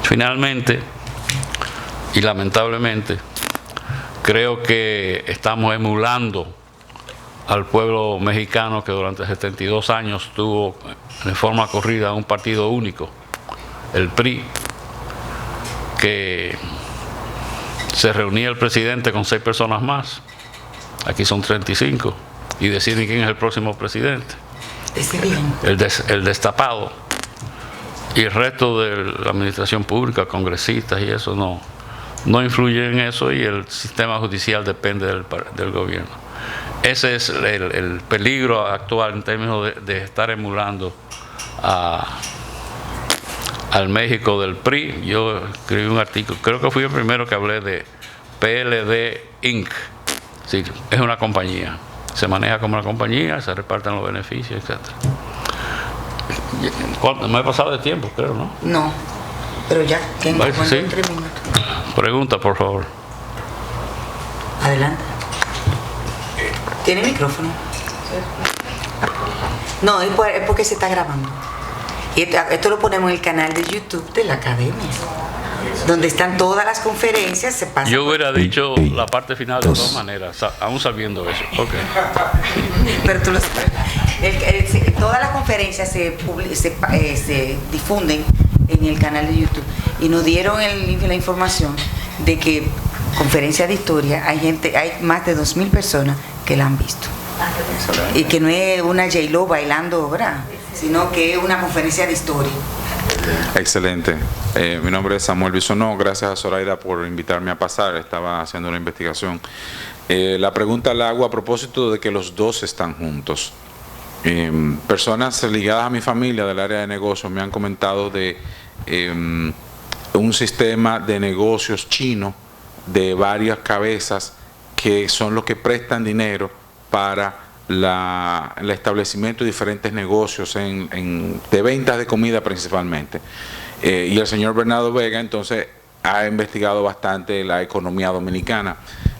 Finalmente, y lamentablemente, creo que estamos emulando al pueblo mexicano, que durante 72 años tuvo de forma corrida un partido único, el PRI, que se reunía el presidente con 6 personas más, aquí son 35, y deciden quién es el próximo presidente, el destapado. Y el resto de la administración pública, congresistas y eso, no influye en eso, y el sistema judicial depende del gobierno. Ese es el peligro actual en términos de estar emulando al México del PRI. Yo escribí un artículo, creo que fui el primero que hablé de PLD Inc. Sí, es una compañía, se maneja como una compañía, se reparten los beneficios, etcétera. Me he pasado de tiempo, creo, ¿no? No, pero ya tengo ¿Sí? 3 minutos. Pregunta, por favor. Adelante. ¿Tiene micrófono? No, es porque se está grabando. Y esto lo ponemos en el canal de YouTube de la Academia, donde están todas las conferencias. Se pasa. Yo hubiera dicho la parte final de todas maneras, aún sabiendo eso. Okay. Pero tú lo sabes. Todas las conferencias se difunden en el canal de YouTube, y nos dieron la información de que conferencia de historia hay más de 2.000 personas que la han visto, y que no es una J-Lo bailando, ¿verdad?, sino que es una conferencia de historia. Excelente. Mi nombre es Samuel Bisonó. Gracias a Zoraida por invitarme a pasar. Estaba haciendo una investigación La pregunta la hago a propósito de que los dos están juntos. Personas ligadas a mi familia del área de negocios me han comentado de un sistema de negocios chino de varias cabezas que son los que prestan dinero para el establecimiento de diferentes negocios de ventas de comida principalmente. Y el señor Bernardo Vega entonces ha investigado bastante la economía dominicana.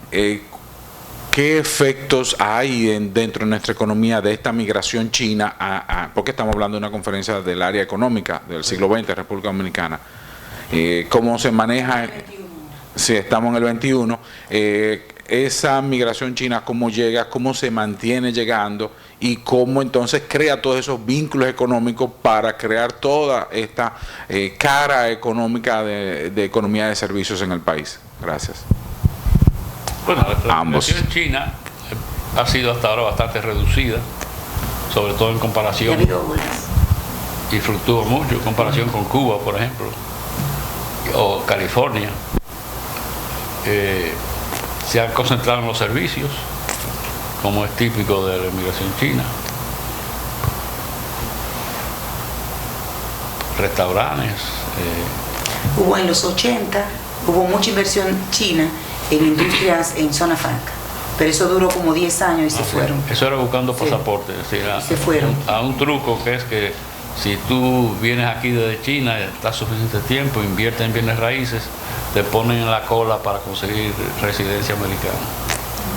¿Qué efectos hay dentro de nuestra economía de esta migración china? Porque estamos hablando de una conferencia del área económica del siglo XX, República Dominicana. ¿Cómo se maneja? Si estamos en el 21. Esa migración china, ¿cómo llega? ¿Cómo se mantiene llegando? Y cómo entonces crea todos esos vínculos económicos para crear toda esta cara económica de economía de servicios en el país. Gracias. Bueno, la migración china ha sido hasta ahora bastante reducida, sobre todo en comparación, y fluctúa mucho en comparación con Cuba, por ejemplo, o California. Se han concentrado en los servicios, como es típico de la inmigración china. Restaurantes. Hubo en los 80, hubo mucha inversión china en industrias en zona franca, pero eso duró como 10 años y se fueron. Eso era buscando pasaportes. Sí, Es decir, se fueron. A un truco que es que si tú vienes aquí desde China, estás suficiente tiempo, inviertes en bienes raíces, te ponen en la cola para conseguir residencia americana.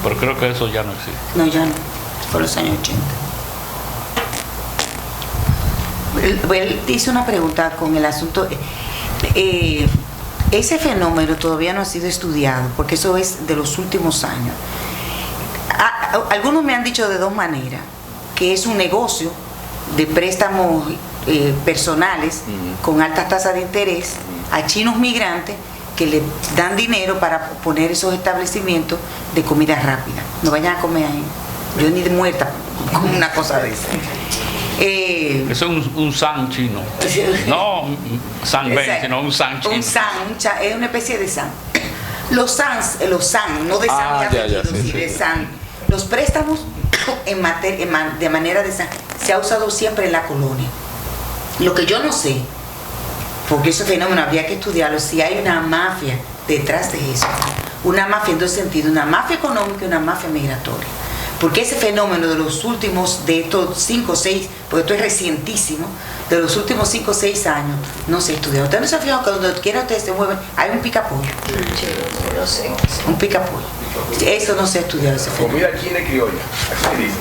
Pero creo que eso ya no existe. No, ya no. Fue los años 80. Él hizo una pregunta con el asunto. Ese fenómeno todavía no ha sido estudiado, porque eso es de los últimos años. Algunos me han dicho de dos maneras, que es un negocio de préstamos personales con altas tasas de interés a chinos migrantes que le dan dinero para poner esos establecimientos de comida rápida. No vayan a comer ahí. Yo ni de muerta como una cosa de esa. Eso es un san chino. No san ben, sino un san chino. Es una especie de san. Los san, no de san de san. Los préstamos de manera de san se ha usado siempre en la colonia. Lo que yo no sé, porque ese fenómeno habría que estudiarlo, si hay una mafia detrás de eso. Una mafia en dos sentidos, una mafia económica y una mafia migratoria. Porque ese fenómeno de los últimos, de estos 5 o 6, porque esto es recientísimo, de los últimos 5 o 6 años, no se ha estudiado. Ustedes no se han fijado que donde quiera ustedes se mueven, hay un picapollo. Un picapollo. Eso no se ha estudiado, ese fenómeno. Comida china y criolla. Así dice.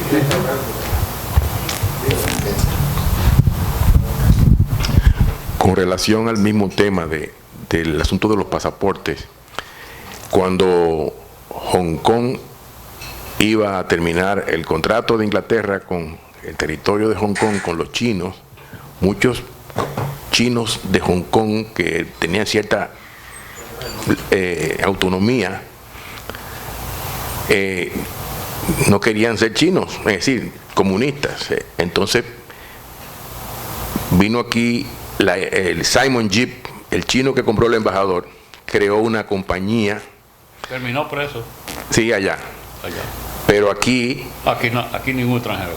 Con relación al mismo tema del asunto de los pasaportes, cuando Hong Kong iba a terminar el contrato de Inglaterra con el territorio de Hong Kong con los chinos, muchos chinos de Hong Kong que tenían cierta autonomía no querían ser chinos, es decir, comunistas. Entonces vino aquí el Simon Yip, el chino que compró el embajador, creó una compañía. Terminó preso. Sí, allá. Pero aquí no, aquí ningún extranjero.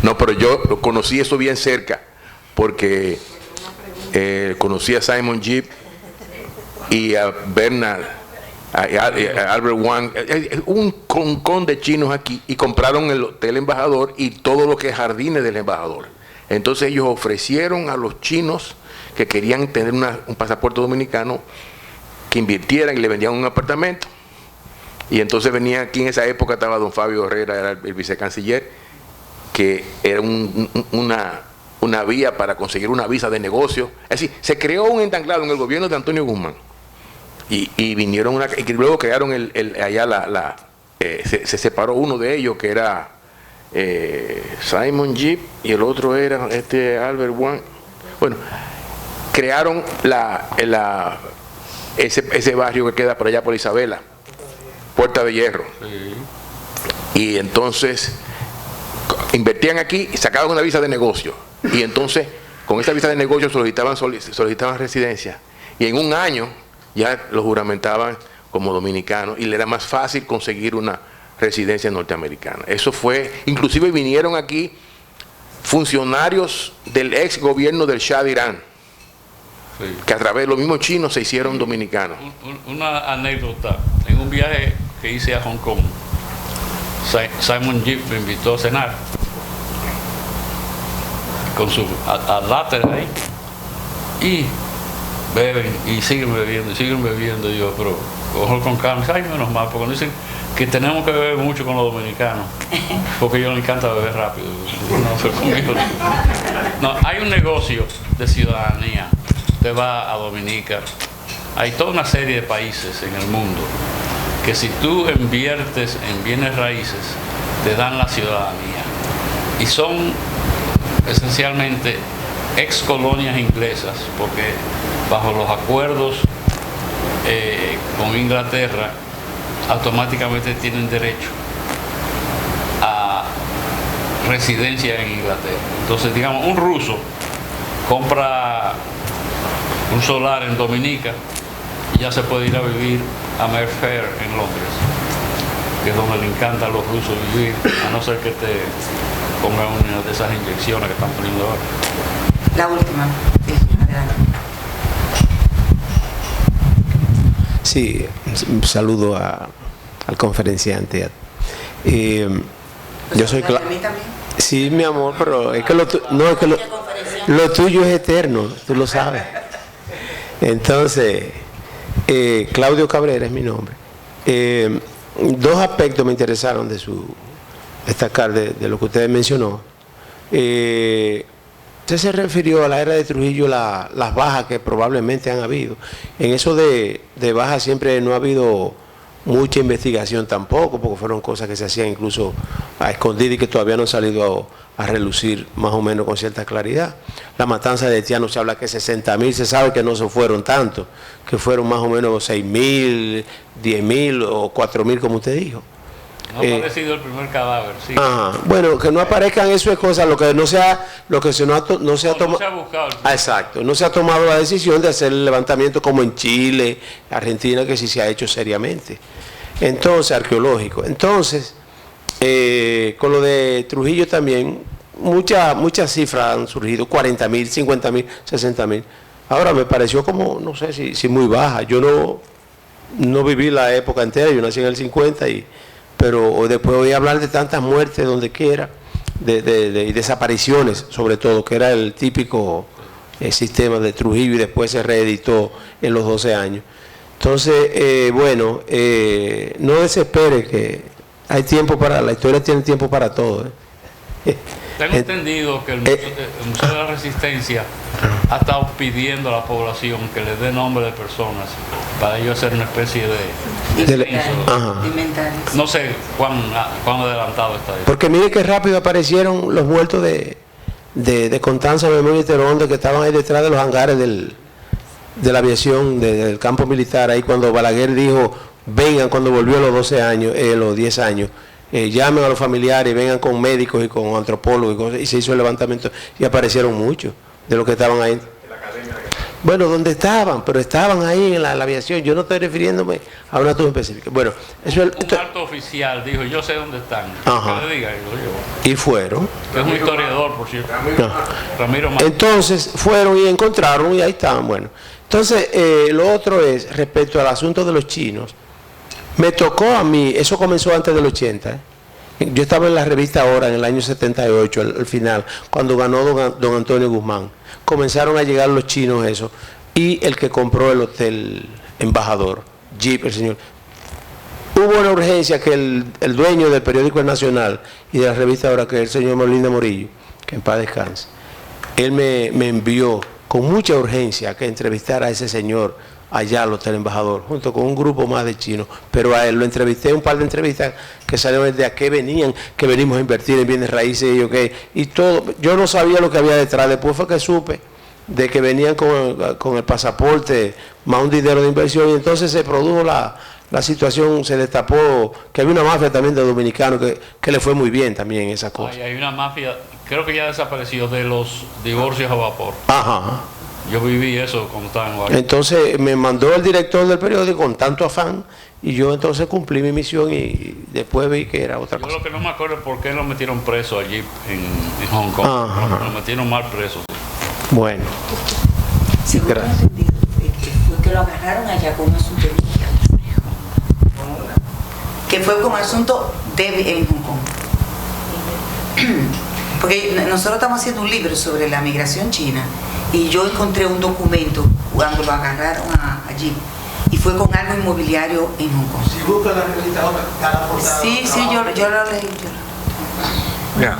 No, pero yo conocí eso bien cerca, porque conocí a Simon Yip y a Bernard, a Albert Wang, un concón de chinos aquí, y compraron el Hotel Embajador y todo lo que es jardines del embajador. Entonces ellos ofrecieron a los chinos que querían tener un pasaporte dominicano que invirtieran y le vendían un apartamento. Y entonces venía aquí, en esa época estaba don Fabio Herrera, era el vicecanciller, que era una vía para conseguir una visa de negocio. Es decir, se creó un entanglado en el gobierno de Antonio Guzmán. Y vinieron y luego crearon allá se separó uno de ellos, que era Simon Yip, y el otro era Albert Wang. Bueno, crearon ese barrio que queda por allá por Isabela, Puerta de Hierro. Sí. Y entonces invertían aquí y sacaban una visa de negocio. Y entonces con esa visa de negocio solicitaban residencia. Y en un año ya lo juramentaban como dominicanos y le era más fácil conseguir una residencia norteamericana. Eso fue, inclusive vinieron aquí funcionarios del ex gobierno del Shah de Irán, Sí. que a través de los mismos chinos se hicieron dominicanos. Una anécdota, en un viaje que hice a Hong Kong, Simon Yip me invitó a cenar con su latte ahí, y beben y siguen bebiendo, y yo, pero cojo con calma, ay, menos mal, porque dicen que tenemos que beber mucho con los dominicanos, porque a ellos les encanta beber rápido. No, pero conmigo no. Hay un negocio de ciudadanía. Usted va a Dominica, hay toda una serie de países en el mundo que si tú inviertes en bienes raíces, te dan la ciudadanía. Y son esencialmente ex colonias inglesas, porque bajo los acuerdos con Inglaterra, automáticamente tienen derecho a residencia en Inglaterra. Entonces, digamos, un ruso compra un solar en Dominica y ya se puede ir a vivir a Mayfair en Londres, que es donde le encanta a los rusos vivir, a no ser que te pongan una de esas inyecciones que están poniendo ahora. La última, sí, adelante. Sí, un saludo al conferenciante. Yo soy ¿A mí también? Sí, mi amor, pero es que lo tuyo es eterno, tú lo sabes. Entonces, Claudio Cabrera es mi nombre. Dos aspectos me interesaron de destacar de lo que usted mencionó. Usted se refirió a la era de Trujillo, las bajas que probablemente han habido. En eso de bajas siempre no ha habido mucha investigación tampoco, porque fueron cosas que se hacían incluso a escondidas y que todavía no han salido a relucir más o menos con cierta claridad. La matanza de Haitianos se habla que 60.000, se sabe que no se fueron tanto, que fueron más o menos 6.000, 10.000 o 4.000 como usted dijo. No ha aparecido el primer cadáver, sí. Ajá. Bueno, que no aparezcan eso es cosa, lo que no se ha tomado. No se ha buscado. Exacto, no se ha tomado la decisión de hacer el levantamiento como en Chile, Argentina, que sí se ha hecho seriamente. Entonces, arqueológico. Entonces, con lo de Trujillo también, muchas cifras han surgido, 40.000, 50.000, 60.000. Ahora me pareció como, no sé si muy baja. Yo no viví la época entera, yo nací en el 50 pero después oí hablar de tantas muertes donde quiera, y desapariciones sobre todo, que era el típico sistema de Trujillo y después se reeditó en los 12 años. Entonces, bueno, no desespere, que hay tiempo la historia tiene tiempo para todo. Tengo entendido que el Museo de la Resistencia ha estado pidiendo a la población que le dé nombre de personas para ellos hacer una especie de censo. No sé cuán adelantado está eso. Porque mire qué rápido aparecieron los muertos de Constanza, Memoria y Terón, que estaban ahí detrás de los hangares de la aviación, del campo militar, ahí cuando Balaguer dijo, vengan, cuando volvió a los 12 años, los 10 años. Llamen a los familiares, vengan con médicos y con antropólogos y cosas, y se hizo el levantamiento y aparecieron muchos de los que estaban ahí. Bueno, ¿dónde estaban? Pero estaban ahí en la aviación. Yo no estoy refiriéndome a una tumba específica. Bueno, eso es un alto oficial dijo, yo sé dónde están. Ajá. Que le diga, y lo llevo. Y fueron. Que es un historiador, por cierto. Ramiro Martínez. Entonces fueron y encontraron y ahí estaban. Bueno, entonces lo otro es respecto al asunto de los chinos. Me tocó a mí, eso comenzó antes del 80. Yo estaba en la revista Hora en el año 78, al final, cuando ganó don Antonio Guzmán. Comenzaron a llegar los chinos eso. Y el que compró el hotel Embajador, Jeep, el señor. Hubo una urgencia que el dueño del periódico El Nacional y de la revista Hora, que es el señor Molina Morillo, que en paz descanse, él me envió con mucha urgencia que entrevistara a ese señor allá al Hotel Embajador, junto con un grupo más de chinos, pero a él lo entrevisté, un par de entrevistas que salieron de a qué venían, que venimos a invertir en bienes raíces y todo. Yo no sabía lo que había detrás, después fue que supe de que venían con el pasaporte más un dinero de inversión, y entonces se produjo la situación, se destapó que había una mafia también de dominicanos que le fue muy bien también esa cosa. Hay una mafia, creo que ya desapareció, de los divorcios a vapor. Ajá. Yo viví eso cuando estaba en Washington. Entonces me mandó el director del periódico con tanto afán y yo entonces cumplí mi misión y después vi que era otra Yo cosa. lo que no me acuerdo es por qué lo metieron preso allí en Hong Kong. Ajá. Lo metieron mal preso. Bueno, Según Gracias. lo entendido, fue que lo agarraron allá con un asunto de que fue con asunto en Hong Kong. Porque nosotros estamos haciendo un libro sobre la migración china y yo encontré un documento cuando lo agarraron allí y fue con algo inmobiliario en Hong Kong. si busca la revista ahora, está la portada. Sí, yo lo leí. Ya.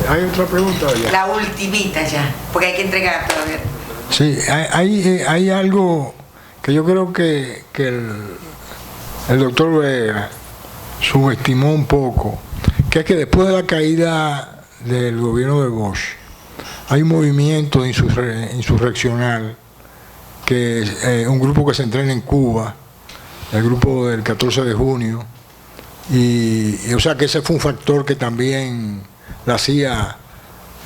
Hay otra pregunta ya. La ultimita ya, porque hay que entregar todavía. Sí, hay algo que yo creo que el doctor Vega subestimó un poco, que es que después de la caída del gobierno de Bush, hay un movimiento insurreccional, que es un grupo que se entrena en Cuba, el grupo del 14 de junio, y o sea que ese fue un factor que también la CIA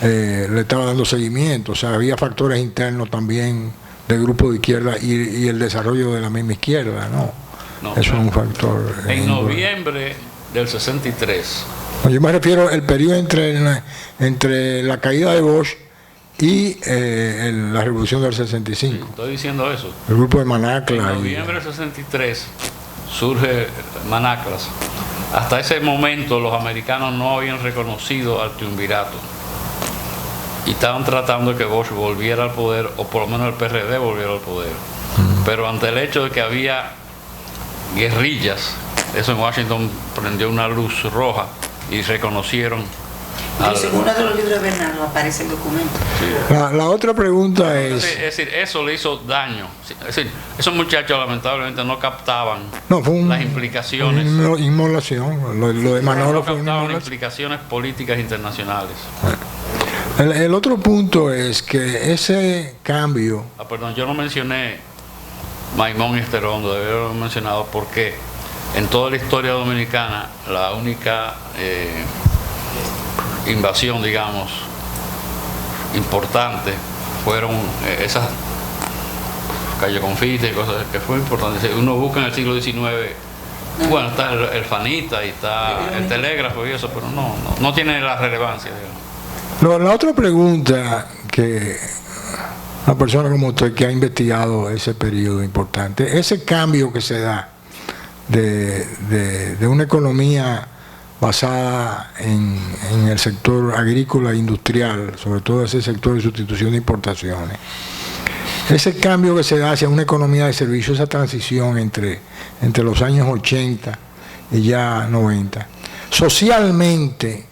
le estaba dando seguimiento, o sea, había factores internos también del grupo de izquierda y el desarrollo de la misma izquierda, ¿no? No, Eso es un factor. En noviembre del 63, Yo me refiero al periodo entre la caída de Bush y la revolución del 65. estoy diciendo eso. El grupo de En Manacla. noviembre del 63 surge Manaclas. Hasta ese momento los americanos no habían reconocido al triunvirato y estaban tratando de que Bush volviera al poder, o por lo menos el PRD volviera al poder. Pero ante el hecho de que había guerrillas, eso en Washington prendió una luz roja y reconocieron En uno de los libros de Bernardo aparece el documento. La otra pregunta Es es... decir, eso le hizo daño. Es decir, esos muchachos lamentablemente no captaban No, fue las implicaciones. una inmolación. Lo de Manolo No fue una captaban inmolación. implicaciones políticas internacionales. El otro punto es que ese cambio... Perdón, yo no mencioné Maimón y Esterondo, debería haberlo mencionado porque en toda la historia dominicana la única invasión, digamos, importante fueron esas Calle Confite y cosas que fue importante. Si uno busca en el siglo XIX, bueno, está el Fanita y está el telégrafo y eso, pero no tiene la relevancia, digamos. La otra pregunta que una persona como usted que ha investigado ese periodo importante, ese cambio que se da de una economía basada en el sector agrícola e industrial, sobre todo ese sector de sustitución de importaciones, ese cambio que se da hacia una economía de servicios, esa transición entre los años 80 y ya 90, socialmente,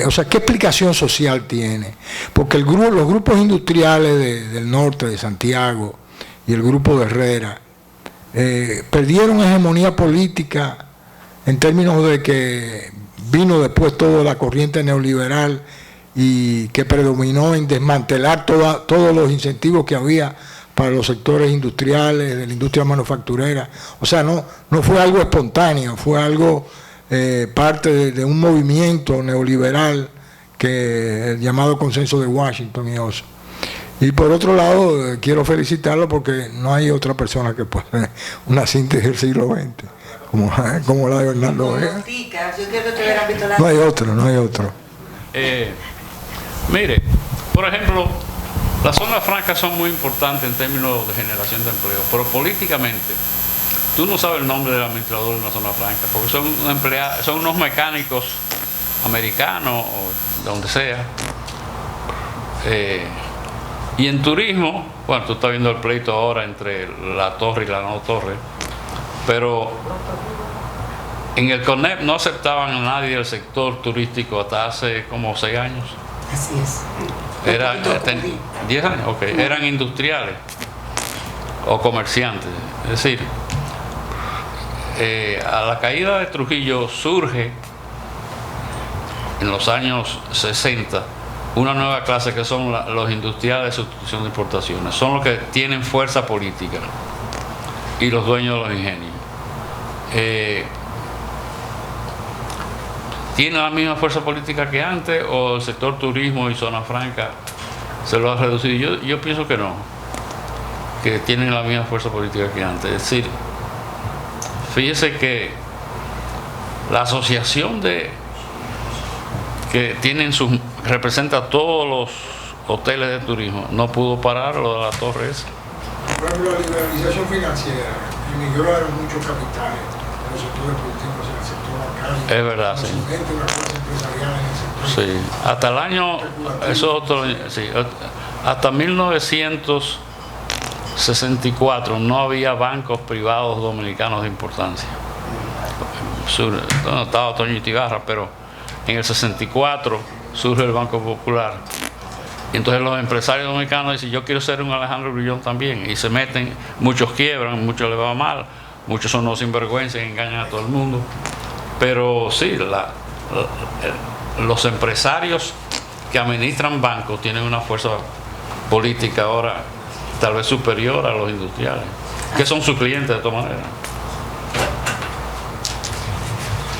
o sea, ¿qué explicación social tiene? Porque los grupos industriales del norte, de Santiago, y el grupo de Herrera, perdieron hegemonía política en términos de que vino después toda la corriente neoliberal y que predominó en desmantelar todos los incentivos que había para los sectores industriales, de la industria manufacturera. O sea, no fue algo espontáneo, fue algo parte de un movimiento neoliberal que el llamado consenso de Washington y eso. Y por otro lado, quiero felicitarlo porque no hay otra persona que pueda hacer una síntesis del siglo XX como la de Bernardo Vega. No hay otro. Mire, por ejemplo, las zonas francas son muy importantes en términos de generación de empleo, pero políticamente, tú no sabes el nombre del administrador de una zona franca, porque son unos mecánicos americanos o de donde sea. Y en turismo, bueno, tú estás viendo el pleito ahora entre la torre y la no torre, pero en el CONEP no aceptaban a nadie del sector turístico hasta hace como 6 años. Así es. Eran 10 años, ok. Eran industriales o comerciantes. Es decir, a la caída de Trujillo surge en los años 60 una nueva clase que son los industriales de sustitución de importaciones. Son los que tienen fuerza política y los dueños de los ingenios. ¿Tiene la misma fuerza política que antes o el sector turismo y zona franca se lo ha reducido. Yo pienso que no, que tienen la misma fuerza política que antes. Es decir, fíjese que la asociación que representa todos los hoteles de turismo no pudo parar lo de la torre esa. Por ejemplo, la liberalización financiera emigraron muchos capitales en los sectores productivos, en el sector bancario. Es verdad, sí. Una clase empresarial en el sector. Sí, hasta el año, hasta 1964 no había bancos privados dominicanos de importancia. No estaba Toño Itibarra, pero en el 64 surge el Banco Popular. Y entonces los empresarios dominicanos dicen, yo quiero ser un Alejandro Grullón también. Y se meten, muchos quiebran, muchos les va mal, muchos son unos sinvergüenzas y engañan a todo el mundo. Pero sí, los empresarios que administran bancos tienen una fuerza política ahora tal vez superior a los industriales, que son sus clientes de todas maneras.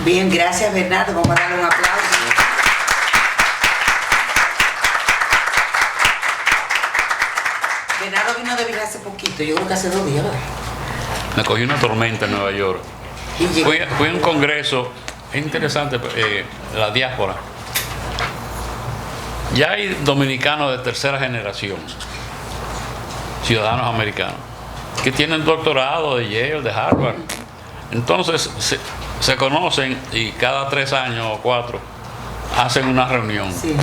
Bien, gracias Bernardo, vamos a darle un aplauso. Bernardo vino de viaje hace poquito, yo creo que hace 2 días, ¿verdad? Me cogí una tormenta en Nueva York. Fui a un congreso, es interesante, la diáspora. Ya hay dominicanos de tercera generación, ciudadanos americanos, que tienen doctorado de Yale, de Harvard. Entonces se conocen y cada 3 años o 4 hacen una reunión. Sí.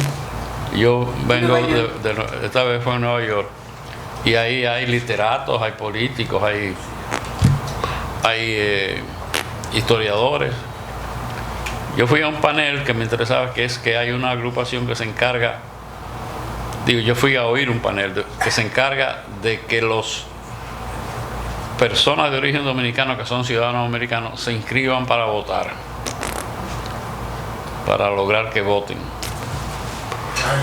Yo vengo esta vez fue en Nueva York, y ahí hay literatos, hay políticos, hay historiadores. Yo fui a un panel que me interesaba, que es que hay una agrupación que se encarga, yo fui a oír un panel que se encarga de que los personas de origen dominicano que son ciudadanos americanos se inscriban para votar, para lograr que voten.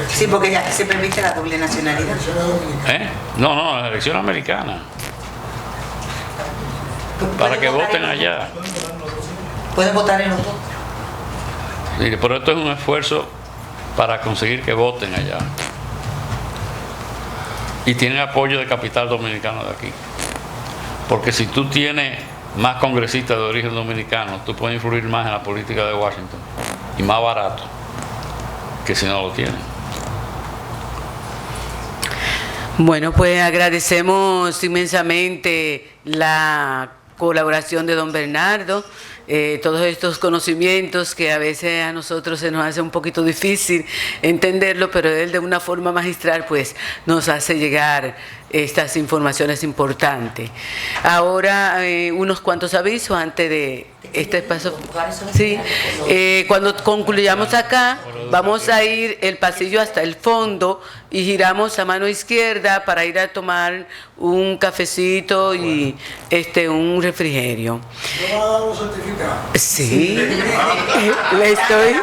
Sí, porque ya se permite la doble nacionalidad. No, la elección americana. Para que voten allá. Pueden votar en los dos. Sí, pero esto es un esfuerzo para conseguir que voten allá. Y tienen apoyo de capital dominicano de aquí. Porque si tú tienes más congresistas de origen dominicano, tú puedes influir más en la política de Washington. Y más barato que si no lo tienen. Bueno, pues agradecemos inmensamente la colaboración de don Bernardo, todos estos conocimientos que a veces a nosotros se nos hace un poquito difícil entenderlo, pero él de una forma magistral pues nos hace llegar estas informaciones importantes. Ahora unos cuantos avisos antes de este espacio. Sí, cuando concluyamos acá vamos a ir el pasillo hasta el fondo y giramos a mano izquierda para ir a tomar un cafecito y un refrigerio. ¿No van a dar los certificados? Sí, le estoy.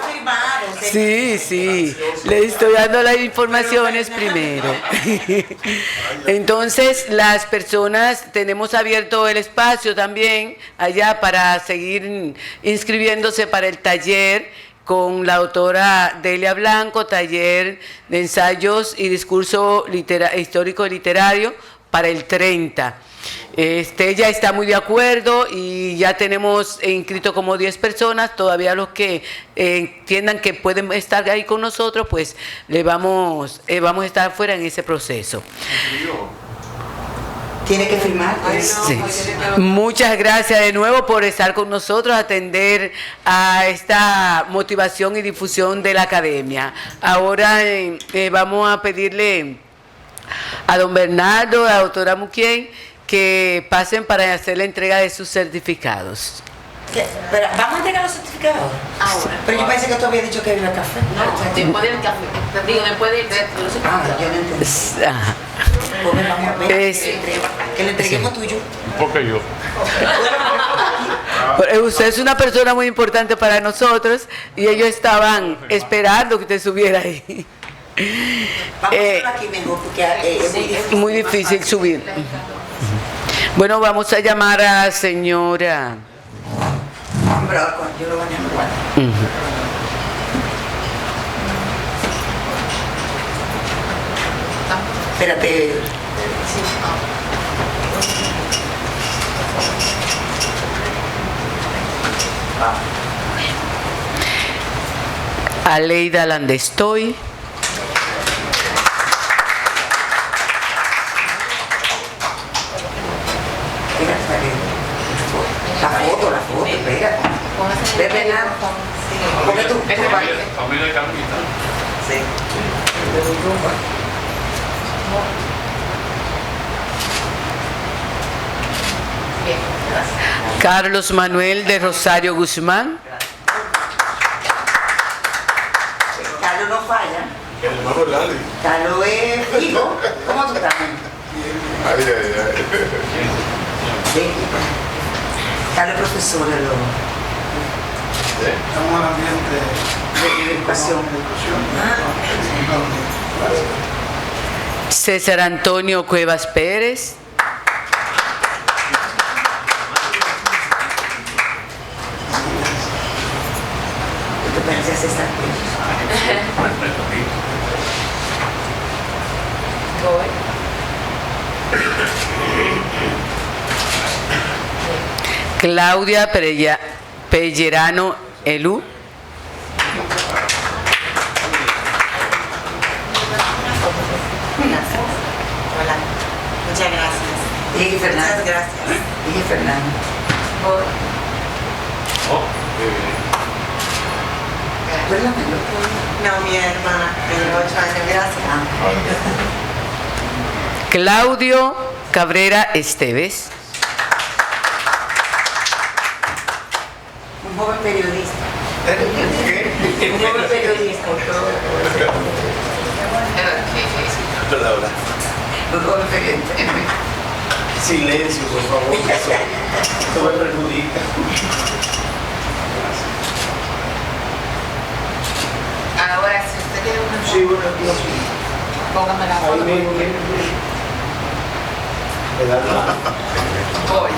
Sí, le estoy dando las informaciones primero. Entonces, las personas, tenemos abierto el espacio también allá para seguir inscribiéndose para el taller con la autora Delia Blanco, taller de ensayos y discurso histórico y literario para el 30. Ella está muy de acuerdo y ya tenemos inscrito como 10 personas. Todavía los que entiendan que pueden estar ahí con nosotros, pues vamos a estar fuera en ese proceso. Tiene que firmar. Sí. Muchas gracias de nuevo por estar con nosotros, atender a esta motivación y difusión de la academia. Ahora vamos a pedirle a don Bernardo, a la doctora Muquien, que pasen para hacer la entrega de sus certificados. Pero, ¿vamos a entregar los certificados? Ahora. Pero yo pensé que tú habías dicho que había café. No, después del café. Después de los certificados. Yo no entendí. Ajá. Pues vamos a ver. Que le entreguemos tuyo. ¿Por qué yo? Usted es una persona muy importante para nosotros y ellos estaban esperando que usted subiera ahí. Vamos a hacerlo aquí mejor porque es muy difícil subir. Bueno, vamos a llamar a la señora. Yo lo voy a llamar. Espérate. Aleida Landestoy. La foto, espérate. Bebe nada. Porque tú. Familia de Carmita. Sí. Bien, gracias. Carlos Manuel de Rosario Guzmán. Carlos no falla. El hermano Lali. Carlos es fijo. ¿Cómo tú estás? Ay, ay, ay. Sí. Carlos es profesor de lo. Estamos en el ambiente De educación. César Antonio Cuevas Pérez. ¿Qué te parece César? Claudia Pellerano Elú. Hola, muchas gracias. Dije Fernando. Muchas gracias. Dije Fernando. Cuéntamelo. No, mi hermana, tiene 8 años, gracias. Claudio Cabrera Esteves. Un joven periodista. Un joven periodista. Un joven periodista. Silencio, por favor, eso me perjudica. Ahora, si usted tiene una Sí, bueno, no, sí. póngame la Ahí foto. me da la... Voy.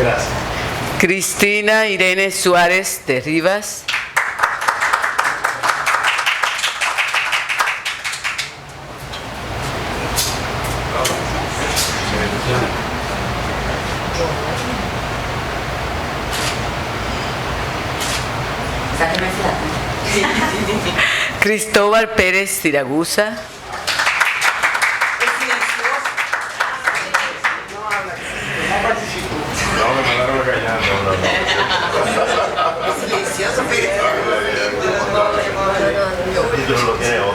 Gracias. Cristina Irene Suárez de Rivas. Sáqueme flaco. Cristóbal Pérez Siragusa. No, me mandaron a callar. Silencioso, pero. Lo tiene otro.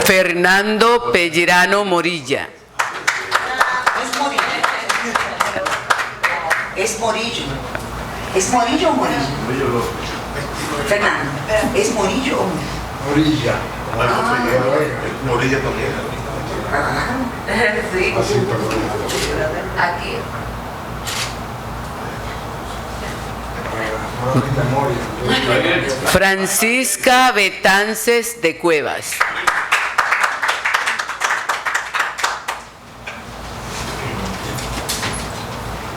Fernando Pellerano Morilla. Es Morillo. Es Morillo. ¿Es Morillo o Morillo? Fernando, ¿es Morillo o Morillo? Orilla. Morilla también. Sí. Así, perdón. Aquí. Memoria. Francisca Betances de Cuevas.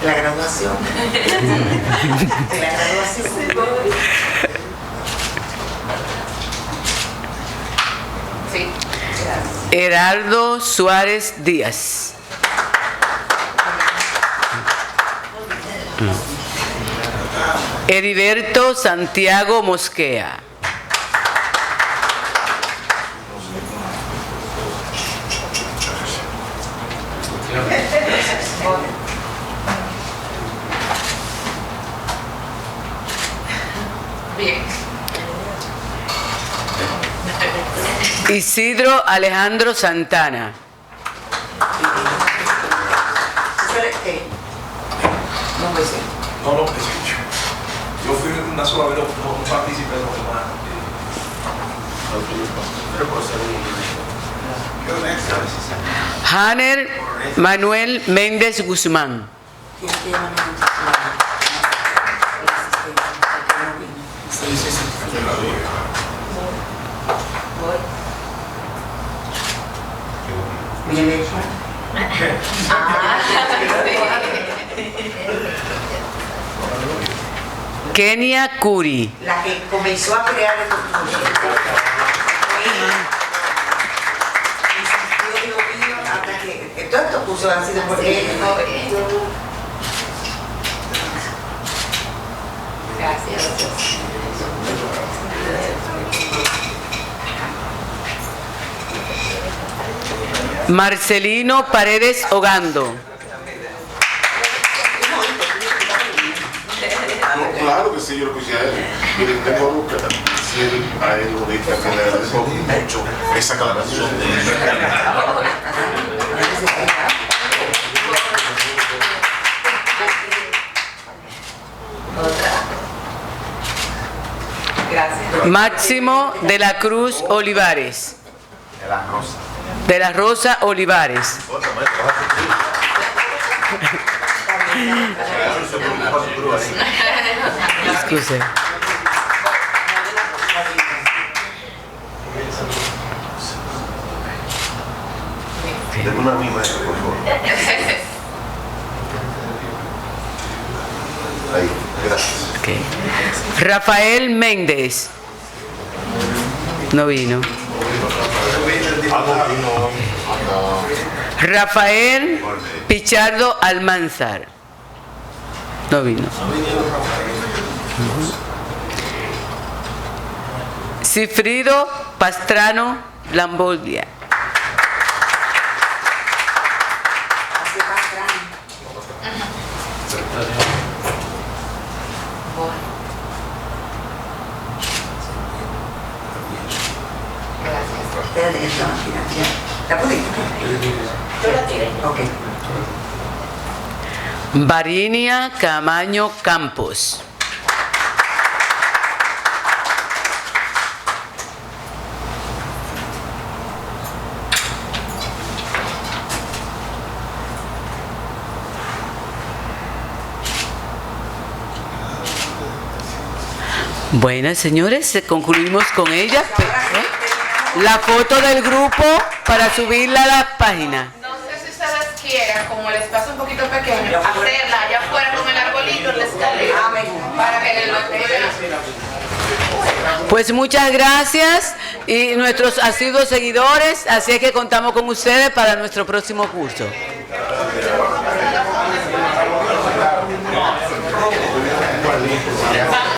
La graduación. La graduación. Sí. Herardo Suárez Díaz. Heriberto Santiago Mosquea. Bien. Isidro Alejandro Santana. No me sé. No, yo fui una sola vez, no participé de los demás. Pero por ser un extra. Hanner Manuel Méndez Guzmán. Tiene que llamar Bien hecho. Kenia Curi. La que comenzó a crear estos cursos. Hasta que todos estos cursos han sido por ella. Gracias. Marcelino Paredes Ogando. Claro que sí, yo lo puse a él. Y le tengo que decir a él ahorita que le agradezco mucho esa aclaración. Gracias. Máximo de la Cruz Olivares. De la Rosa. De la Rosa Olivares. Excuse. Denme una misma, por favor. Ahí, gracias. Okay. Rafael Méndez. No vino. Rafael Pichardo Almanzar. No vino. Cifrido Pastrano Lamboldia. ¿La pudiste? Yo la tiré. Ok. Varinia Camaño Campos. Bueno, señores, concluimos con ella. La foto del grupo para subirla a la página. No sé si ustedes quieran, como el espacio es un poquito pequeño, hacerla allá afuera con el arbolito en la escalera para que lo vean. Pues muchas gracias y nuestros asiduos seguidores, así es que contamos con ustedes para nuestro próximo curso.